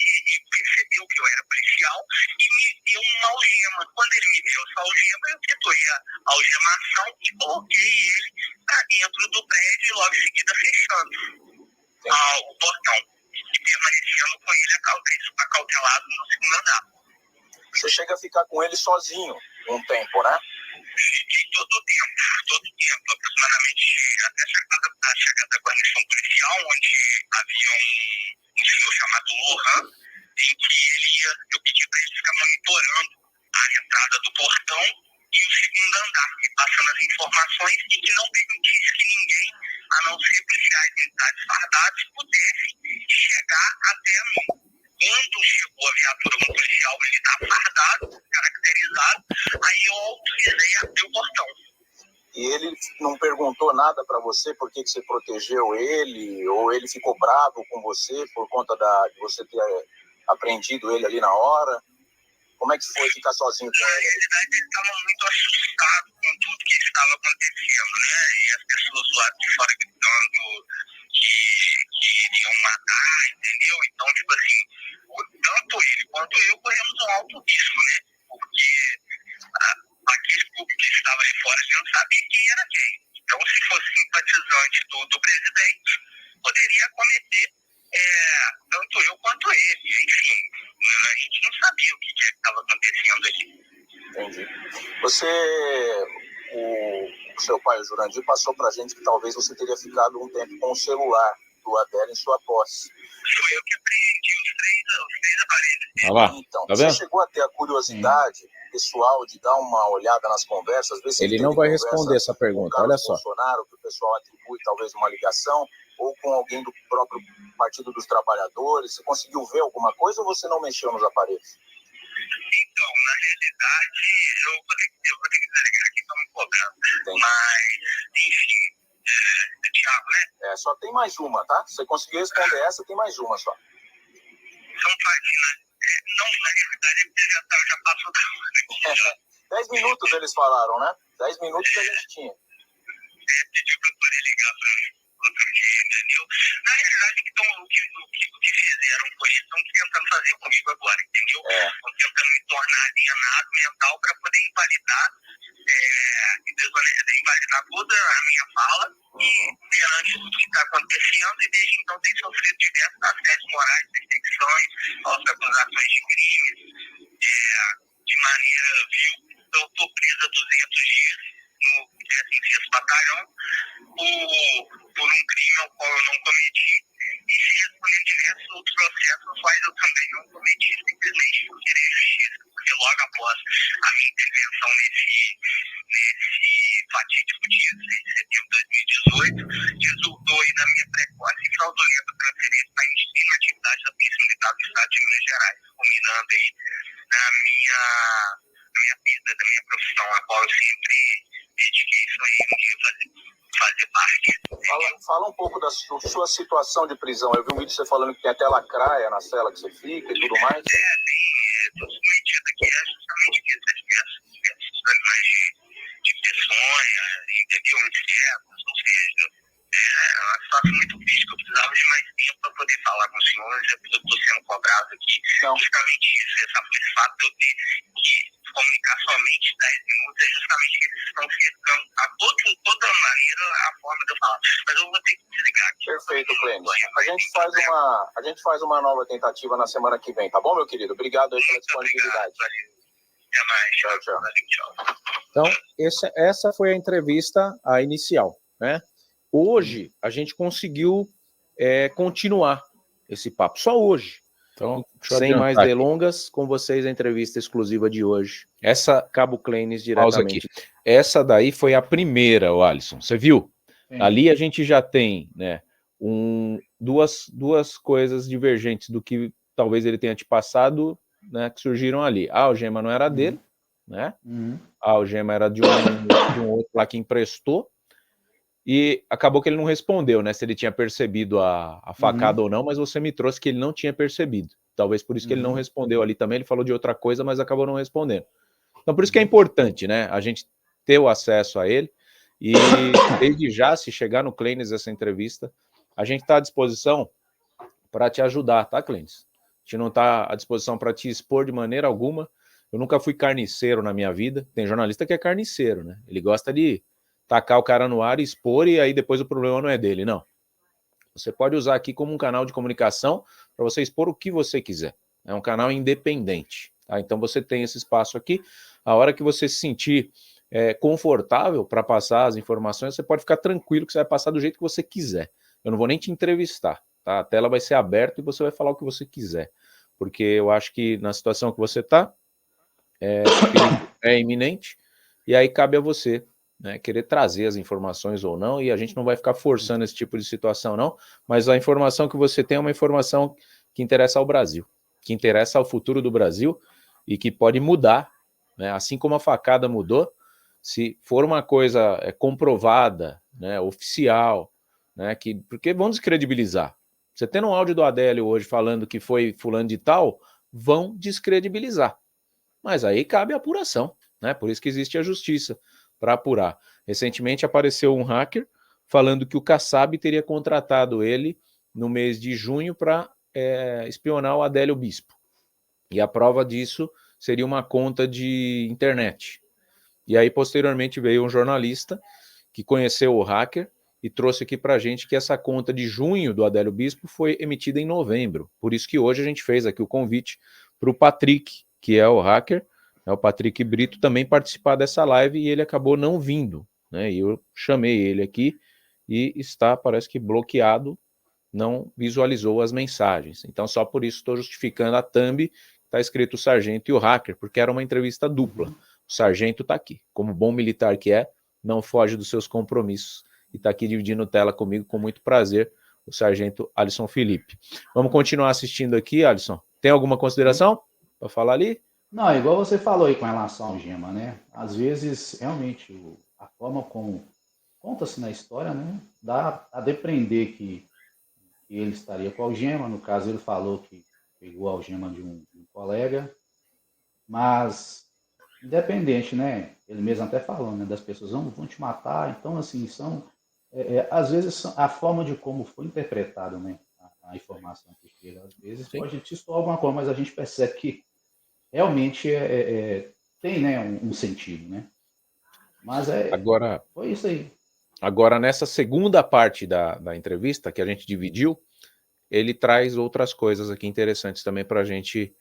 e percebeu que eu era policial e me deu uma algema. Quando ele me deu essa algema, eu efetuei a algemação e coloquei ele para dentro do prédio e logo em seguida fechando o portão e permanecendo com ele acautelado no segundo andar.
Você chega a ficar com ele sozinho um tempo, né?
Fiquei todo o tempo, aproximadamente até a chegada da guarnição policial, onde havia um senhor chamado Lohan, em que eu pedi para ele ficar monitorando a entrada do portão e o segundo andar, e passando as informações e que não permitisse que ninguém, a não ser policiais militares fardados, pudesse chegar até mim. Quando chegou a viatura com um policial militar fardado, caracterizado, aí eu autorizei abrir o portão.
E ele não perguntou nada para você por que você protegeu ele, ou ele ficou bravo com você por conta de você ter apreendido ele ali na hora? Como é que foi ficar sozinho com ele?
Na realidade, ele estava muito assustado com tudo que estava acontecendo, né? E as pessoas lá de fora gritando que iriam matar, entendeu? Então, tipo assim, tanto ele quanto eu corremos um alto risco, né? Porque aquele público que estava ali fora, a gente não sabia quem era quem. Então, se fosse simpatizante do presidente, poderia cometer tanto eu quanto ele. Enfim, a gente não sabia o que estava acontecendo ali.
Entendi. O seu pai, o Jurandir, passou pra gente que talvez você teria ficado um tempo com o celular do Adélio em sua posse.
Foi eu que apreendi os três aparelhos.
Olha lá,
Então,
tá
você
vendo?
chegou a ter a curiosidade pessoal de dar uma olhada nas conversas, ver se
Ele
teve
não vai
conversa
responder essa
com o
pergunta,
Carlos
olha só.
Bolsonaro, que o pessoal atribui talvez uma ligação, ou com alguém do próprio Partido dos Trabalhadores. Você conseguiu ver alguma coisa ou você não mexeu nos aparelhos?
Então, na realidade, eu vou ter que desligar aqui, estão me cobrando.
Entendi.
Mas, enfim, Thiago, né?
Só tem mais uma, tá? Você conseguiu responder essa, tem mais uma só.
São páginas. Não, na realidade, ele já passou da hora.
10 minutos eles falaram, né? 10 minutos que a gente tinha.
Pediu para poder ligar para outro dia, entendeu? Na realidade, então, o que fizeram foi isso, estão tentando fazer comigo agora, entendeu? Estão tentando me tornar alienado mental para poder invalidar toda a minha fala perante tudo que está acontecendo, e desde então tem sofrido diversos assédios morais, perseguições, falsas acusações de crimes, de maneira vil. Eu estou presa 200 dias no 16º Batalhão por um crime ao qual eu não cometi, e se responder diversos outros processos aos quais eu também não cometi, simplesmente por querer justiça, porque logo após a minha intervenção nesse fatídico dia 6 de setembro de 2018, resultou aí na minha precoce e fraudulenta transferência para ensino atividade da Polícia Militar do Estado de Minas Gerais, culminando aí na minha vida, da minha profissão, a qual eu sempre dediquei isso aí um dia fazer parte.
Fala um pouco da sua situação de prisão. Eu vi um vídeo você falando que tem até lacraia na cela que você fica e tudo mais.
Estou submetido aqui a justamente diversos animais de peçonha, entendeu? Insetos, ou seja, é uma situação muito crítica. Eu precisava de mais tempo para poder falar com os senhores. Eu estou sendo cobrado aqui. Justamente isso, esse fato de eu ter que comunicar somente 10 minutos, é justamente que eles estão cercando a toda maneira a forma de eu falar. Mas eu vou ter que desligar aqui.
Perfeito, Clênis. A gente faz uma nova tentativa na semana que vem, tá bom, meu querido? Obrigado aí pela disponibilidade.
Até mais.
Tchau.
Então, essa foi a entrevista inicial, né? Hoje, a gente conseguiu continuar esse papo, só hoje. Então, sem mais delongas, com vocês a entrevista exclusiva de hoje. Essa, Cabo Clenis diretamente. Essa daí foi a primeira, Alisson. Você viu? Sim. Ali a gente já tem, né, duas coisas divergentes do que talvez ele tenha te passado, né, que surgiram ali. A algema não era dele, né? A algema era de um outro lá que emprestou. E acabou que ele não respondeu, né? Se ele tinha percebido a facada ou não, mas você me trouxe que ele não tinha percebido. Talvez por isso que ele não respondeu ali também. Ele falou de outra coisa, mas acabou não respondendo. Então, por isso que é importante, né? A gente ter o acesso a ele. E desde já, se chegar no Clenis essa entrevista, a gente está à disposição para te ajudar, tá, Clenis? A gente não está à disposição para te expor de maneira alguma. Eu nunca fui carniceiro na minha vida. Tem jornalista que é carniceiro, né? Ele gosta de tacar o cara no ar e expor, e aí depois o problema não é dele, não. Você pode usar aqui como um canal de comunicação para você expor o que você quiser. É um canal independente, tá? Então você tem esse espaço aqui. A hora que você se sentir confortável para passar as informações, você pode ficar tranquilo que você vai passar do jeito que você quiser. Eu não vou nem te entrevistar, tá? A tela vai ser aberta e você vai falar o que você quiser. Porque eu acho que na situação que você está, é iminente, e aí cabe a você, né, querer trazer as informações ou não, e a gente não vai ficar forçando esse tipo de situação não, mas a informação que você tem é uma informação que interessa ao Brasil, que interessa ao futuro do Brasil e que pode mudar, né, assim como a facada mudou. Se for uma coisa comprovada, né, oficial, né, porque vão descredibilizar. Você tendo um áudio do Adélio hoje falando que foi fulano de tal, vão descredibilizar, mas aí cabe a apuração, né, por isso que existe a justiça, para apurar. Recentemente apareceu um hacker falando que o Kassab teria contratado ele no mês de junho para espionar o Adélio Bispo. E a prova disso seria uma conta de internet. E aí, posteriormente, veio um jornalista que conheceu o hacker e trouxe aqui para a gente que essa conta de junho do Adélio Bispo foi emitida em novembro. Por isso que hoje a gente fez aqui o convite para o Patrick, que é o hacker, o Patrick Brito, também participar dessa live, e ele acabou não vindo, né? E eu chamei ele aqui e está, parece que bloqueado, não visualizou as mensagens. Então, só por isso estou justificando a thumb, está escrito o sargento e o hacker, porque era uma entrevista dupla. O sargento está aqui, como bom militar que é, não foge dos seus compromissos, e está aqui dividindo tela comigo com muito prazer, o sargento Alisson Felipe. Vamos continuar assistindo aqui, Alisson. Tem alguma consideração para falar ali?
Não, igual você falou aí com relação ao Gema, né? Às vezes, realmente, a forma como conta-se na história, né? Dá a depreender que ele estaria com a algema. No caso, ele falou que pegou a algema de um colega. Mas, independente, né? Ele mesmo até falou, né? Das pessoas vão te matar. Então, assim, às vezes, a forma de como foi interpretado, né? A informação que chega, às vezes, pode te expor alguma coisa, mas a gente percebe que realmente tem, né, um sentido, né? Mas
agora,
foi isso aí.
Agora, nessa segunda parte da entrevista, que a gente dividiu, ele traz outras coisas aqui interessantes também para a gente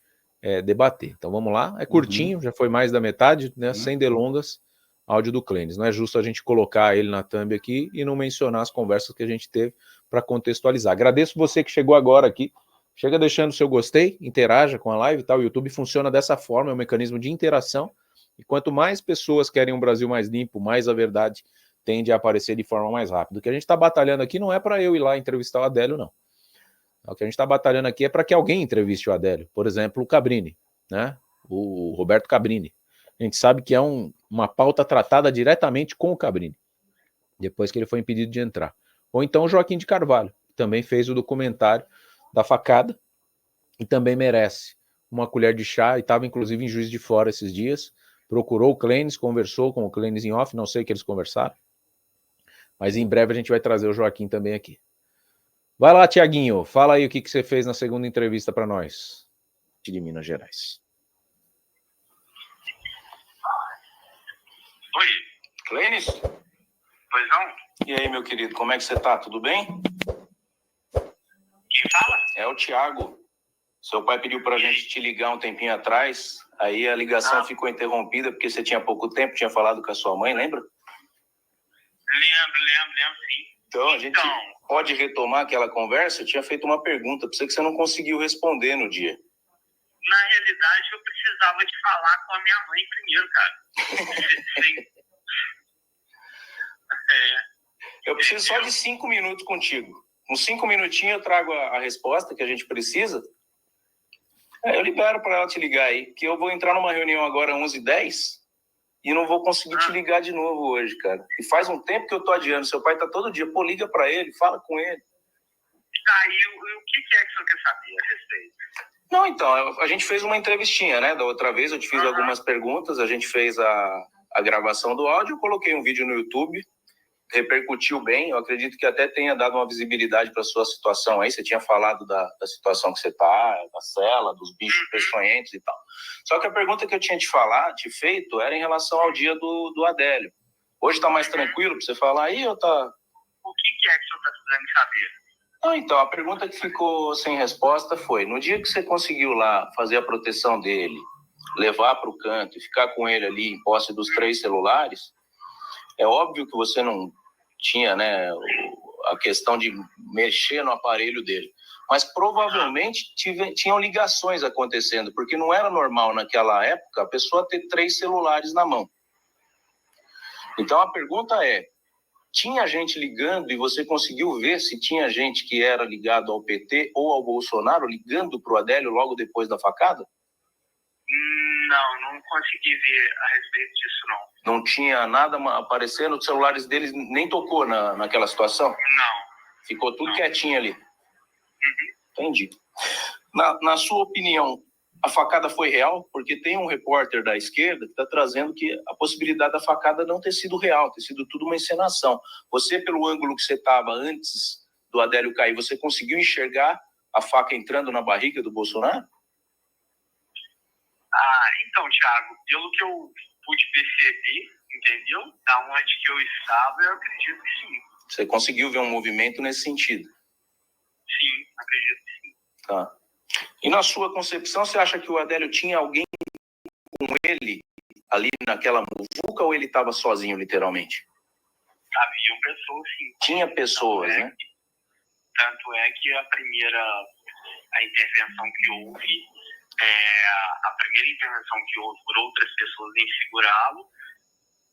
debater. Então vamos lá, é curtinho, já foi mais da metade, né? Sem delongas, áudio do Clenis. Não é justo a gente colocar ele na thumb aqui e não mencionar as conversas que a gente teve para contextualizar. Agradeço você que chegou agora aqui. Chega deixando o seu gostei, interaja com a live, tá? O YouTube funciona dessa forma, é um mecanismo de interação. E quanto mais pessoas querem um Brasil mais limpo, mais a verdade tende a aparecer de forma mais rápida. O que a gente está batalhando aqui não é para eu ir lá entrevistar o Adélio, não. O que a gente está batalhando aqui é para que alguém entreviste o Adélio. Por exemplo, o Cabrini, né? O Roberto Cabrini. A gente sabe que é uma pauta tratada diretamente com o Cabrini, depois que ele foi impedido de entrar. Ou então o Joaquim de Carvalho, que também fez o documentário da facada e também merece uma colher de chá, e estava inclusive em Juiz de Fora esses dias, procurou o Clenis, conversou com o Clenis em off, não sei o que eles conversaram, mas em breve a gente vai trazer o Joaquim também aqui. Vai lá, Tiaguinho, fala aí o que você fez na segunda entrevista para nós, de Minas Gerais.
Oi, Clenis? Pois não? E aí, meu querido, como é que você tá? Tudo bem?
Quem fala?
É o Thiago. Seu pai pediu pra gente te ligar um tempinho atrás, aí a ligação ficou interrompida porque você tinha pouco tempo, tinha falado com a sua mãe, lembra?
Lembro sim.
Então, a gente pode retomar aquela conversa? Eu tinha feito uma pergunta para você que você não conseguiu responder no dia.
Na realidade, eu precisava de falar com a minha mãe primeiro, cara.
Eu preciso só de 5 minutos contigo. Com 5 minutinhos eu trago a resposta que a gente precisa. Eu libero para ela te ligar aí, que eu vou entrar numa reunião agora às 11h10 e não vou conseguir te ligar de novo hoje, cara. E faz um tempo que eu tô adiando. Seu pai tá todo dia. Pô, liga para ele, fala com ele.
E o que é que o senhor quer saber a respeito?
Não, então, a gente fez uma entrevistinha, né? Da outra vez eu te fiz algumas perguntas, a gente fez a gravação do áudio, eu coloquei um vídeo no YouTube, repercutiu bem, eu acredito que até tenha dado uma visibilidade para sua situação aí, você tinha falado da situação que você tá, da cela, dos bichos peçonhentos e tal. Só que a pergunta que eu tinha te feito era em relação ao dia do Adélio. Hoje tá mais tranquilo para você falar aí ou tá...
O que é que o senhor tá precisando saber?
Não, então, a pergunta que ficou sem resposta foi, no dia que você conseguiu lá fazer a proteção dele, levar para o canto e ficar com ele ali em posse dos 3 celulares, é óbvio que você não tinha, né, a questão de mexer no aparelho dele, mas provavelmente tinham ligações acontecendo, porque não era normal naquela época a pessoa ter 3 celulares na mão. Então a pergunta é, tinha gente ligando e você conseguiu ver se tinha gente que era ligado ao PT ou ao Bolsonaro ligando para o Adélio logo depois da facada?
Não consegui ver a respeito disso, não.
Não tinha nada aparecendo, os celulares deles nem tocou naquela situação?
Não.
Ficou tudo quietinho ali? Entendi. Na sua opinião, a facada foi real? Porque tem um repórter da esquerda que está trazendo que a possibilidade da facada não ter sido real, ter sido tudo uma encenação. Você, pelo ângulo que você estava antes do Adélio cair, você conseguiu enxergar a faca entrando na barriga do Bolsonaro?
Então, Thiago, pelo que eu pude perceber, entendeu? Da onde que eu estava, eu acredito que sim.
Você conseguiu ver um movimento nesse sentido?
Sim, acredito que sim.
Tá. E na sua concepção, você acha que o Adélio tinha alguém com ele ali naquela muvuca ou ele estava sozinho, literalmente?
Haviam pessoas, sim.
Tinha pessoas, né?
Tanto é que a intervenção que houve, a primeira intervenção que houve por outras pessoas em segurá-lo,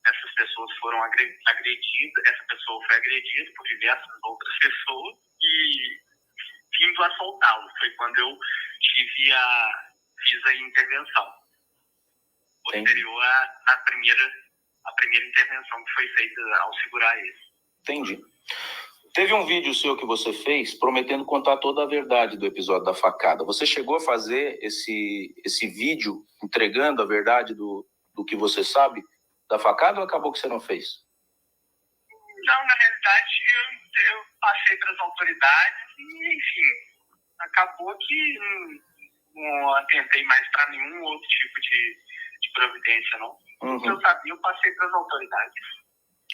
essas pessoas foram agredidas, essa pessoa foi agredida por diversas outras pessoas e vindo a soltá-lo. Foi quando eu fiz a intervenção. Posterior à primeira intervenção que foi feita ao segurar ele.
Entendi. Teve um vídeo seu que você fez prometendo contar toda a verdade do episódio da facada. Você chegou a fazer esse vídeo entregando a verdade do que você sabe da facada ou acabou que você não fez?
Não, na realidade eu passei para as autoridades e, enfim, acabou que não atentei mais para nenhum outro tipo de providência, não. O que eu sabia, eu passei para as autoridades.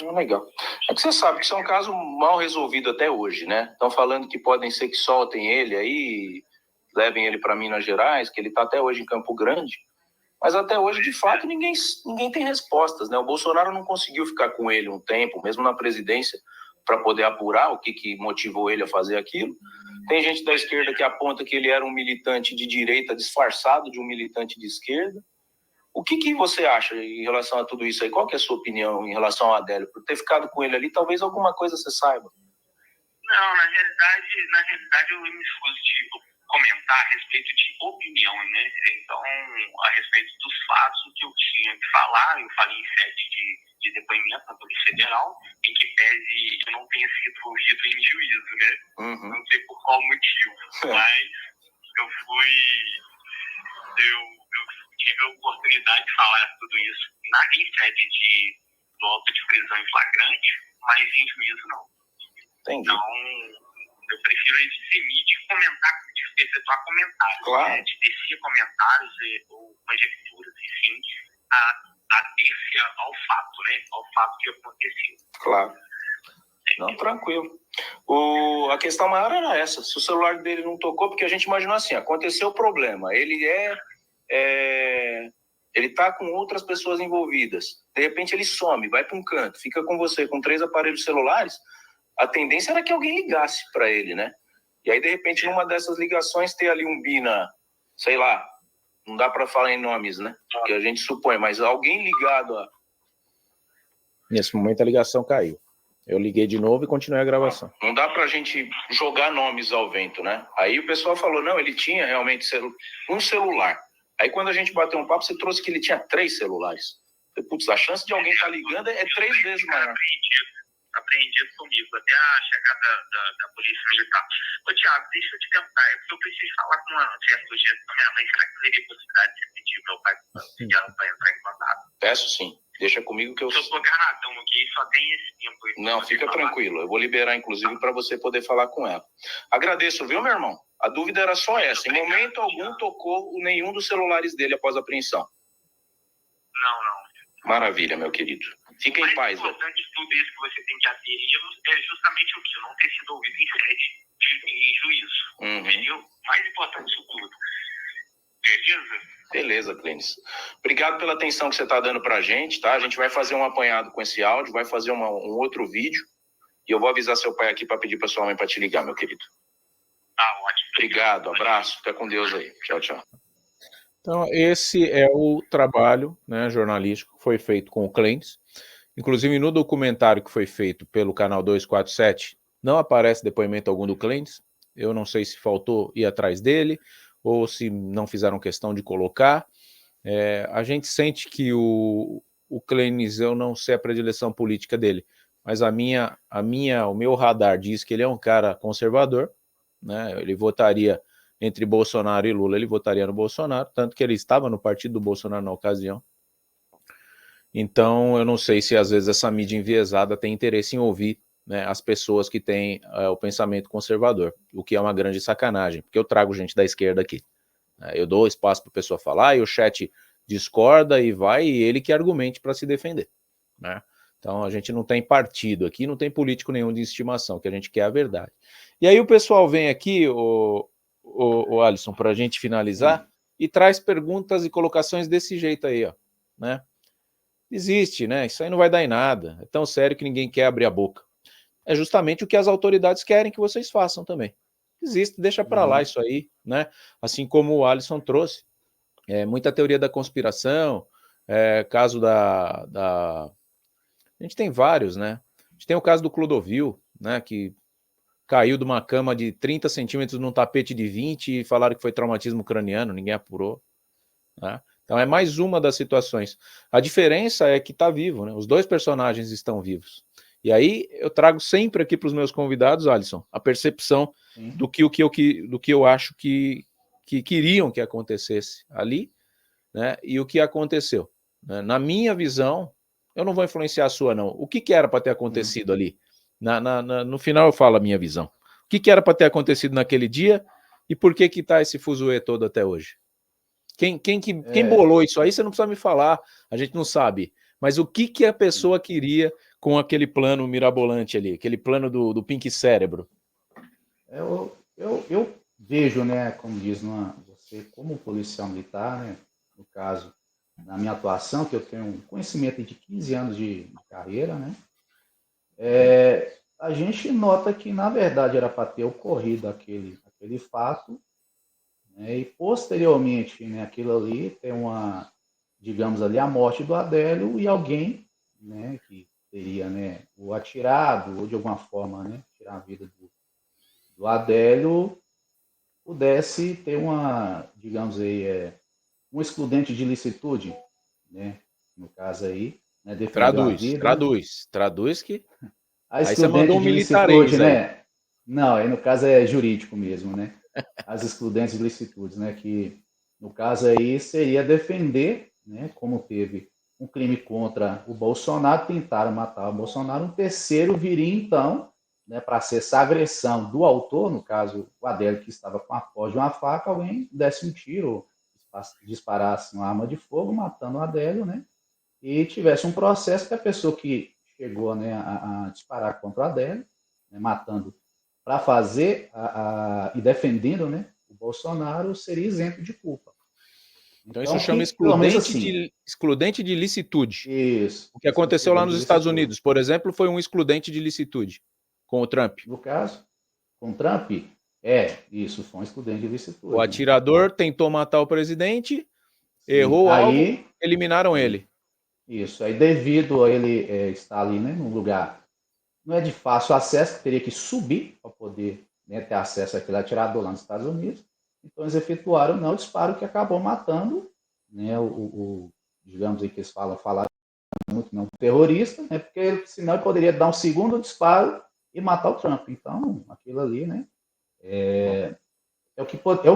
Legal. É que você sabe que isso é um caso mal resolvido até hoje, né? Estão falando que podem ser que soltem ele aí, levem ele para Minas Gerais, que ele está até hoje em Campo Grande. Mas até hoje, de fato, ninguém tem respostas, né? O Bolsonaro não conseguiu ficar com ele um tempo, mesmo na presidência, para poder apurar o que motivou ele a fazer aquilo. Tem gente da esquerda que aponta que ele era um militante de direita disfarçado de um militante de esquerda. O que você acha em relação a tudo isso aí? Qual que é a sua opinião em relação ao Adélio? Por ter ficado com ele ali, talvez alguma coisa você saiba.
Não, na realidade eu me escuso de comentar a respeito de opinião, né? Então, a respeito dos fatos que eu tinha que falar, eu falei em sede de depoimento na Polícia Federal, em que pese eu não tenha sido ouvido em juízo, né? Não sei por qual motivo, mas eu tive a oportunidade de falar tudo isso em sede do auto de prisão em flagrante, mas em juízo não.
Entendi.
Então, eu prefiro evite comentar, de efetuar comentários,
claro.
Né, de tecer comentários ou conjecturas, enfim, a-se ao fato, né, ao fato que aconteceu.
Claro. Não, tranquilo. A questão maior era essa, se o celular dele não tocou, porque a gente imaginou assim, aconteceu o problema, ele tá com outras pessoas envolvidas, de repente ele some, vai para um canto, fica com você com 3 aparelhos celulares, a tendência era que alguém ligasse para ele, né? E aí, de repente, numa dessas ligações, ter ali um Bina, sei lá, não dá para falar em nomes, né? Que a gente supõe, mas alguém ligado a... Nesse momento, a ligação caiu. Eu liguei de novo e continuei a gravação. Não dá pra gente jogar nomes ao vento, né? Aí o pessoal falou, não, ele tinha realmente um celular. Aí quando a gente bateu um papo, você trouxe que ele tinha 3 celulares. Putz, a chance de alguém estar ligando é 3 vezes maior.
Apreendido comigo, até a chegada da polícia militar. Ô, Thiago, deixa eu te perguntar, é porque eu preciso falar com uma certa urgência com a minha mãe. Será que eu teria possibilidade de pedir para o pai para entrar em contato?
Peço sim. Deixa comigo que eu...
Se eu tô agarradão aqui, só tem esse tempo aí.
Não, fica tranquilo. Eu vou liberar, inclusive, para você poder falar com ela. Agradeço, viu, meu irmão? A dúvida era só essa. Em momento algum tocou nenhum dos celulares dele após a apreensão.
Não.
Maravilha, meu querido. Fica em paz.
O importante de tudo isso que você tem que aderir é justamente o que? Não ter sido ouvido em juízo. Entendeu? Mais importante disso tudo. Beleza?
Beleza, Clênis. Obrigado pela atenção que você está dando para a gente, tá? A gente vai fazer um apanhado com esse áudio, vai fazer um outro vídeo e eu vou avisar seu pai aqui para pedir para sua mãe para te ligar, meu querido.
Tá ótimo.
Obrigado, abraço. Fica com Deus aí. Tchau, tchau. Então, esse é o trabalho, né, jornalístico que foi feito com o Clênis. Inclusive, no documentário que foi feito pelo canal 247, não aparece depoimento algum do Clênis. Eu não sei se faltou ir atrás dele ou se não fizeram questão de colocar. A gente sente que o Clênis, eu não sei a predileção política dele, mas o meu radar diz que ele é um cara conservador, né? Ele votaria entre Bolsonaro e Lula, ele votaria no Bolsonaro, tanto que ele estava no partido do Bolsonaro na ocasião. Então, eu não sei se às vezes essa mídia enviesada tem interesse em ouvir, né, as pessoas que têm o pensamento conservador, o que é uma grande sacanagem, porque eu trago gente da esquerda aqui. Eu dou espaço para a pessoa falar e o chat discorda e vai, e ele que argumente para se defender, né? Então a gente não tem partido aqui, não tem político nenhum de estimação, que a gente quer a verdade. E aí o pessoal vem aqui, o Alisson, para a gente finalizar, e traz perguntas e colocações desse jeito aí, ó, né? Existe, né? Isso aí não vai dar em nada, é tão sério que ninguém quer abrir a boca. É justamente o que as autoridades querem que vocês façam também. Existe, deixa para lá isso aí, né? Assim como o Alisson trouxe, muita teoria da conspiração, caso da... A gente tem vários, né? A gente tem o caso do Clodovil, né? Que caiu de uma cama de 30 centímetros num tapete de 20 e falaram que foi traumatismo craniano, ninguém apurou, né? Então é mais uma das situações. A diferença é que está vivo, né? Os dois personagens estão vivos. E aí eu trago sempre aqui para os meus convidados, Alisson, a percepção do que eu acho que queriam que acontecesse ali, né, e o que aconteceu. Na minha visão, eu não vou influenciar a sua, não. O que era para ter acontecido ali? No final eu falo a minha visão. O que era para ter acontecido naquele dia e por que está esse fuzuê todo até hoje? Quem bolou isso aí, você não precisa me falar, a gente não sabe. Mas o que a pessoa queria com aquele plano mirabolante ali, aquele plano do Pink Cérebro?
Eu vejo, né, como diz você, como policial militar, né, no caso, na minha atuação, que eu tenho um conhecimento de 15 anos de carreira, né, a gente nota que, na verdade, era para ter ocorrido aquele fato, né, e posteriormente, né, aquilo ali tem digamos ali, a morte do Adélio e alguém, né, que teria, né, o atirado ou de alguma forma, né, tirar a vida do Adélio, pudesse ter digamos aí, um excludente de licitude, né, no caso aí, né,
traduz que...
Aí você mandou um militarês, né? Não, aí no caso é jurídico mesmo, né? As excludentes de licitudes, né, que no caso aí seria defender, né, como teve um crime contra o Bolsonaro, tentaram matar o Bolsonaro, um terceiro viria, então, né, para cessar a agressão do autor, no caso, o Adélio, que estava com a posse de uma faca, alguém desse um tiro, disparasse uma arma de fogo, matando o Adélio, né, e tivesse um processo que a pessoa que chegou, né, a disparar contra o Adélio, né, matando para fazer e defendendo, né, o Bolsonaro, seria isento de culpa.
Então isso chama excludente de licitude.
Isso.
O que aconteceu lá nos Estados Unidos, por exemplo, foi um excludente de licitude. com o Trump?
No caso, com o Trump, isso, foi um excludente de licitude.
O atirador tentou matar o presidente, errou o alvo, eliminaram ele.
Isso, aí devido a ele estar ali, né, num lugar, não é de fácil acesso, que teria que subir para poder, né, ter acesso àquele atirador lá nos Estados Unidos. Então eles efetuaram o disparo que acabou matando, né, digamos aí que eles falaram muito, não, terrorista, né, porque senão ele poderia dar um segundo disparo e matar o Trump. Então, aquilo ali, né, é o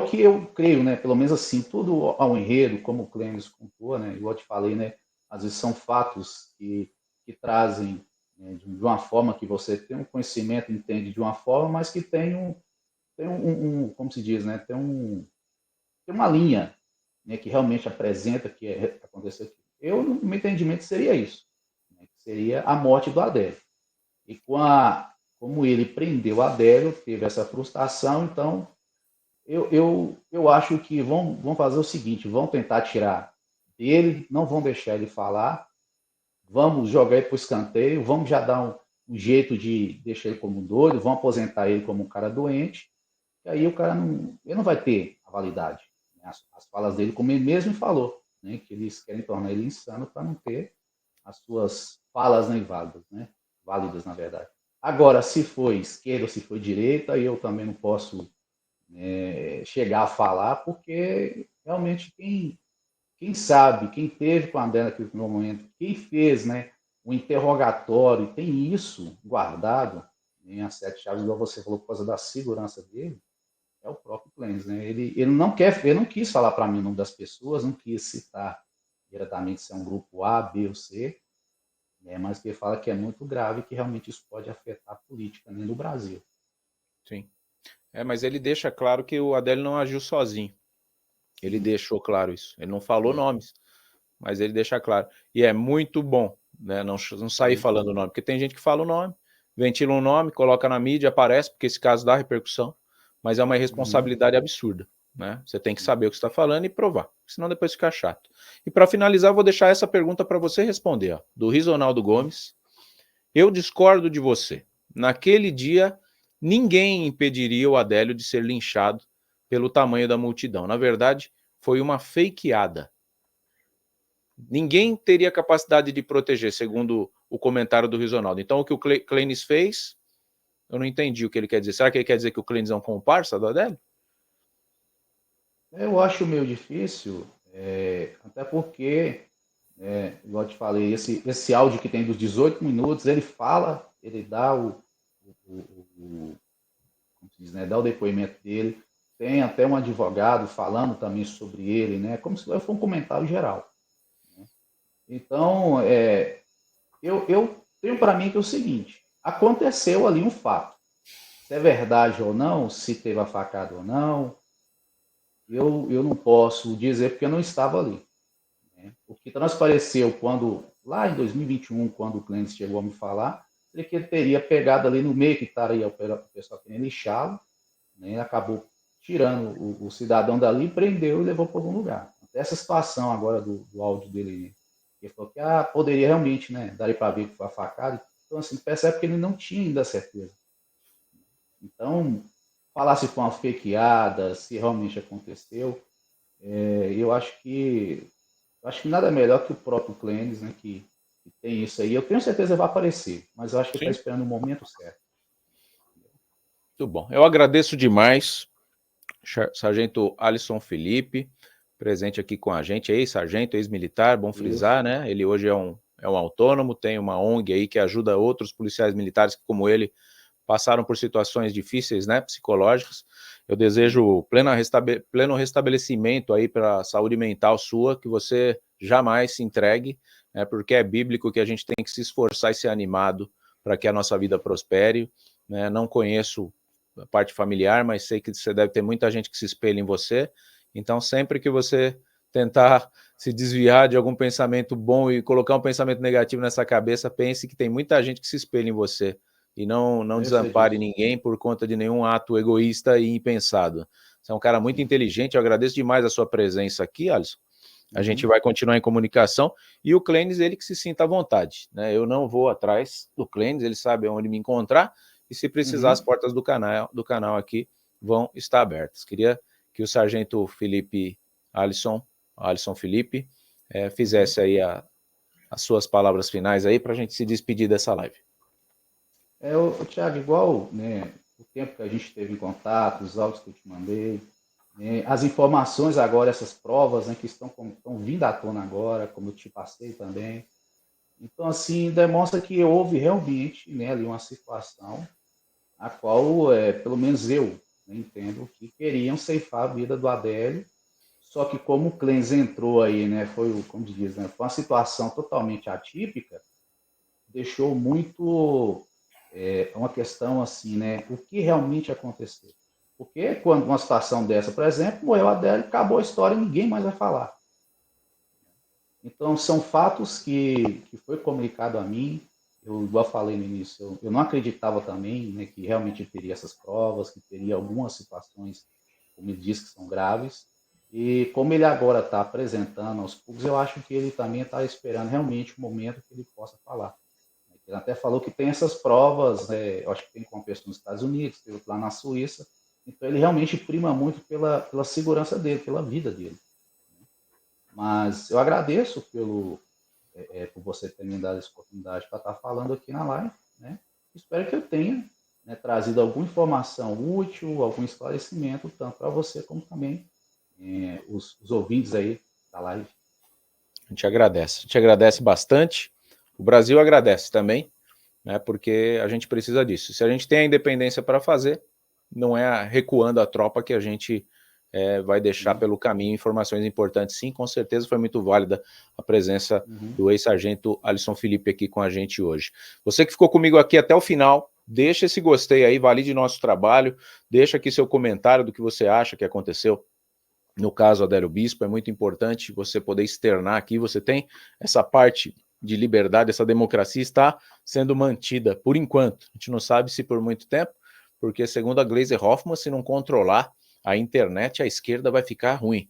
que eu creio, né, pelo menos assim, tudo ao enredo, como o Clênis contou, né, igual eu te falei, né, às vezes são fatos que trazem, né, de uma forma que você tem um conhecimento, entende de uma forma, mas que tem como se diz, né, tem uma linha, né, que realmente apresenta que aconteceu aqui. No meu entendimento, seria isso, né, que seria a morte do Adélio. E como ele prendeu o Adélio, teve essa frustração, então eu acho que vão fazer o seguinte, vão tentar tirar dele, não vão deixar ele falar, vamos jogar ele para o escanteio, vamos já dar um jeito de deixar ele como um doido, vão aposentar ele como um cara doente, e aí o cara ele não vai ter a validade. Né? As falas dele, como ele mesmo falou, né? Que eles querem tornar ele insano para não ter as suas falas, né, válidas, na verdade. Agora, se foi esquerda ou se foi direita, eu também não posso chegar a falar, porque realmente quem sabe, quem teve com a Adélio naquele momento, quem fez, né, o interrogatório, tem isso guardado em as 7 chaves, igual você falou, por causa da segurança dele, é o próprio Clênis, né? Ele não quis falar para mim o nome das pessoas, não quis citar diretamente se é um grupo A, B ou C, né, mas que ele fala que é muito grave e que realmente isso pode afetar a política, né, no Brasil.
Sim. Mas ele deixa claro que o Adélio não agiu sozinho. Ele deixou claro isso. Ele não falou nomes, mas ele deixa claro. E é muito bom, né, não sair falando o nome, porque tem gente que fala o nome, ventila um nome, coloca na mídia, aparece, porque esse caso dá repercussão, mas é uma irresponsabilidade absurda. Né? Você tem que saber o que está falando e provar, senão depois fica chato. E para finalizar, eu vou deixar essa pergunta para você responder, ó, do Rizonaldo Gomes. Eu discordo de você. Naquele dia, ninguém impediria o Adélio de ser linchado pelo tamanho da multidão. Na verdade, foi uma fakeada. Ninguém teria capacidade de proteger, segundo o comentário do Rizonaldo. Então, o que o Clênis fez, eu não entendi o que ele quer dizer. Será que ele quer dizer que o Clênis é um comparsa do Adélio?
Eu acho meio difícil, até porque, igual eu te falei, esse áudio que tem dos 18 minutos, ele fala, ele dá como se diz, né, dá o depoimento dele, tem até um advogado falando também sobre ele, né, como se fosse um comentário geral. Né? Então, eu tenho para mim que é o seguinte, aconteceu ali um fato. Se é verdade ou não, se teve a facada ou não, eu não posso dizer porque eu não estava ali. Né? O que transpareceu lá em 2021, quando o Clênis chegou a me falar, é que ele teria pegado ali no meio que estaria o pessoal querendo lixá-lo, né? Acabou tirando o cidadão dali, prendeu e levou para algum lugar. Até essa situação agora do áudio dele, ele falou que poderia realmente, né, dar para ver que foi a facada. Então, assim, percebe que ele não tinha ainda certeza. Então, falar se foi uma fakeada, se realmente aconteceu, eu acho que nada melhor que o próprio Clênis, né, que tem isso aí. Eu tenho certeza que vai aparecer, mas eu acho que ele está esperando o momento certo.
Muito bom. Eu agradeço demais, Sargento Alisson Felipe, presente aqui com a gente aí, sargento, ex-militar, bom frisar, né? Ele hoje é um autônomo, tem uma ONG aí que ajuda outros policiais militares que, como ele, passaram por situações difíceis, né, psicológicas. Eu desejo pleno restabelecimento aí para a saúde mental sua, que você jamais se entregue, né, porque é bíblico que a gente tem que se esforçar e ser animado para que a nossa vida prospere. Né? Não conheço a parte familiar, mas sei que você deve ter muita gente que se espelha em você. Então, sempre que você tentar se desviar de algum pensamento bom e colocar um pensamento negativo nessa cabeça, pense que tem muita gente que se espelha em você. E não desampare ninguém por conta de nenhum ato egoísta e impensado. Você é um cara muito inteligente, eu agradeço demais a sua presença aqui, Alisson. A gente vai continuar em comunicação, e o Clênis, ele que se sinta à vontade. Né? Eu não vou atrás do Clênis, ele sabe onde me encontrar, e se precisar, as portas do canal aqui vão estar abertas. Queria que o sargento Alisson Felipe, fizesse aí as suas palavras finais aí para a gente se despedir dessa live.
Thiago, igual, né, o tempo que a gente teve em contato, os áudios que eu te mandei, né, as informações agora, essas provas, né, que estão vindo à tona agora, como eu te passei também. Então, assim, demonstra que houve realmente, né, ali uma situação a qual, pelo menos eu, né, entendo que queriam ceifar a vida do Adélio, só que como o Clens entrou aí, né, como diz, né, foi uma situação totalmente atípica, deixou muito uma questão assim, né, o que realmente aconteceu? Porque quando uma situação dessa, por exemplo, morreu o Adélio, acabou a história e ninguém mais vai falar. Então, são fatos que foi comunicado a mim. Eu, igual falei no início, eu não acreditava também, né, que realmente teria essas provas, que teria algumas situações, como ele diz, que são graves. E como ele agora está apresentando aos públicos, eu acho que ele também está esperando realmente o momento que ele possa falar. Ele até falou que tem essas provas, né, eu acho que tem com uma pessoa nos Estados Unidos, tem outra lá na Suíça. Então, ele realmente prima muito pela segurança dele, pela vida dele. Mas eu agradeço por você ter me dado essa oportunidade para estar falando aqui na live, né? Espero que eu tenha, né, trazido alguma informação útil, algum esclarecimento, tanto para você como também os ouvintes aí da live.
A gente agradece bastante. O Brasil agradece também, né, porque a gente precisa disso. Se a gente tem a independência para fazer, não é recuando a tropa que a gente vai deixar pelo caminho informações importantes. Sim, com certeza foi muito válida a presença do ex-sargento Alisson Felipe aqui com a gente hoje. Você que ficou comigo aqui até o final, deixa esse gostei aí, valide nosso trabalho, deixa aqui seu comentário do que você acha que aconteceu no caso Adélio Bispo. É muito importante você poder externar aqui. Você tem essa parte de liberdade, essa democracia está sendo mantida por enquanto. A gente não sabe se por muito tempo, porque segundo a Gleisi Hoffmann, se não controlar a internet, a esquerda vai ficar ruim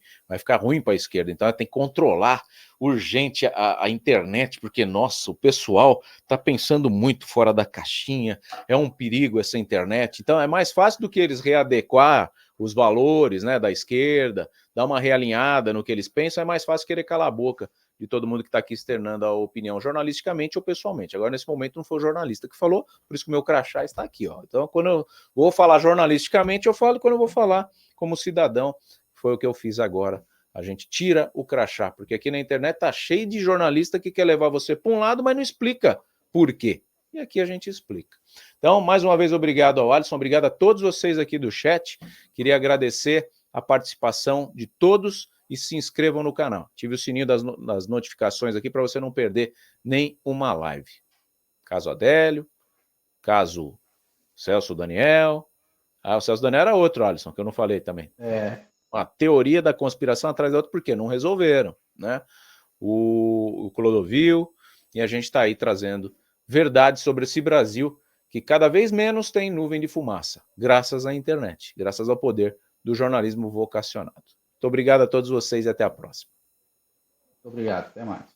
para a esquerda. Então ela tem que controlar urgente a internet, porque, nossa, o pessoal está pensando muito fora da caixinha, é um perigo essa internet. Então é mais fácil do que eles readequar os valores, né, da esquerda, dar uma realinhada no que eles pensam, é mais fácil querer calar a boca de todo mundo que está aqui externando a opinião jornalisticamente ou pessoalmente. Agora, nesse momento, não foi o jornalista que falou, por isso que o meu crachá está aqui, ó. Então, quando eu vou falar jornalisticamente, eu falo, quando eu vou falar como cidadão, foi o que eu fiz agora. A gente tira o crachá, porque aqui na internet tá cheio de jornalista que quer levar você para um lado, mas não explica por quê. E aqui a gente explica. Então, mais uma vez, obrigado ao Alisson, obrigado a todos vocês aqui do chat. Queria agradecer a participação de todos e se inscrevam no canal. Ative o sininho das notificações aqui para você não perder nem uma live. Caso Adélio, caso Celso Daniel. O Celso Daniel era outro, Alisson, que eu não falei também. Uma teoria da conspiração atrás da outra, porque não resolveram, né? O Clodovil, e a gente está aí trazendo verdade sobre esse Brasil que cada vez menos tem nuvem de fumaça, graças à internet, graças ao poder do jornalismo vocacionado. Muito obrigado a todos vocês e até a próxima.
Muito obrigado, até mais.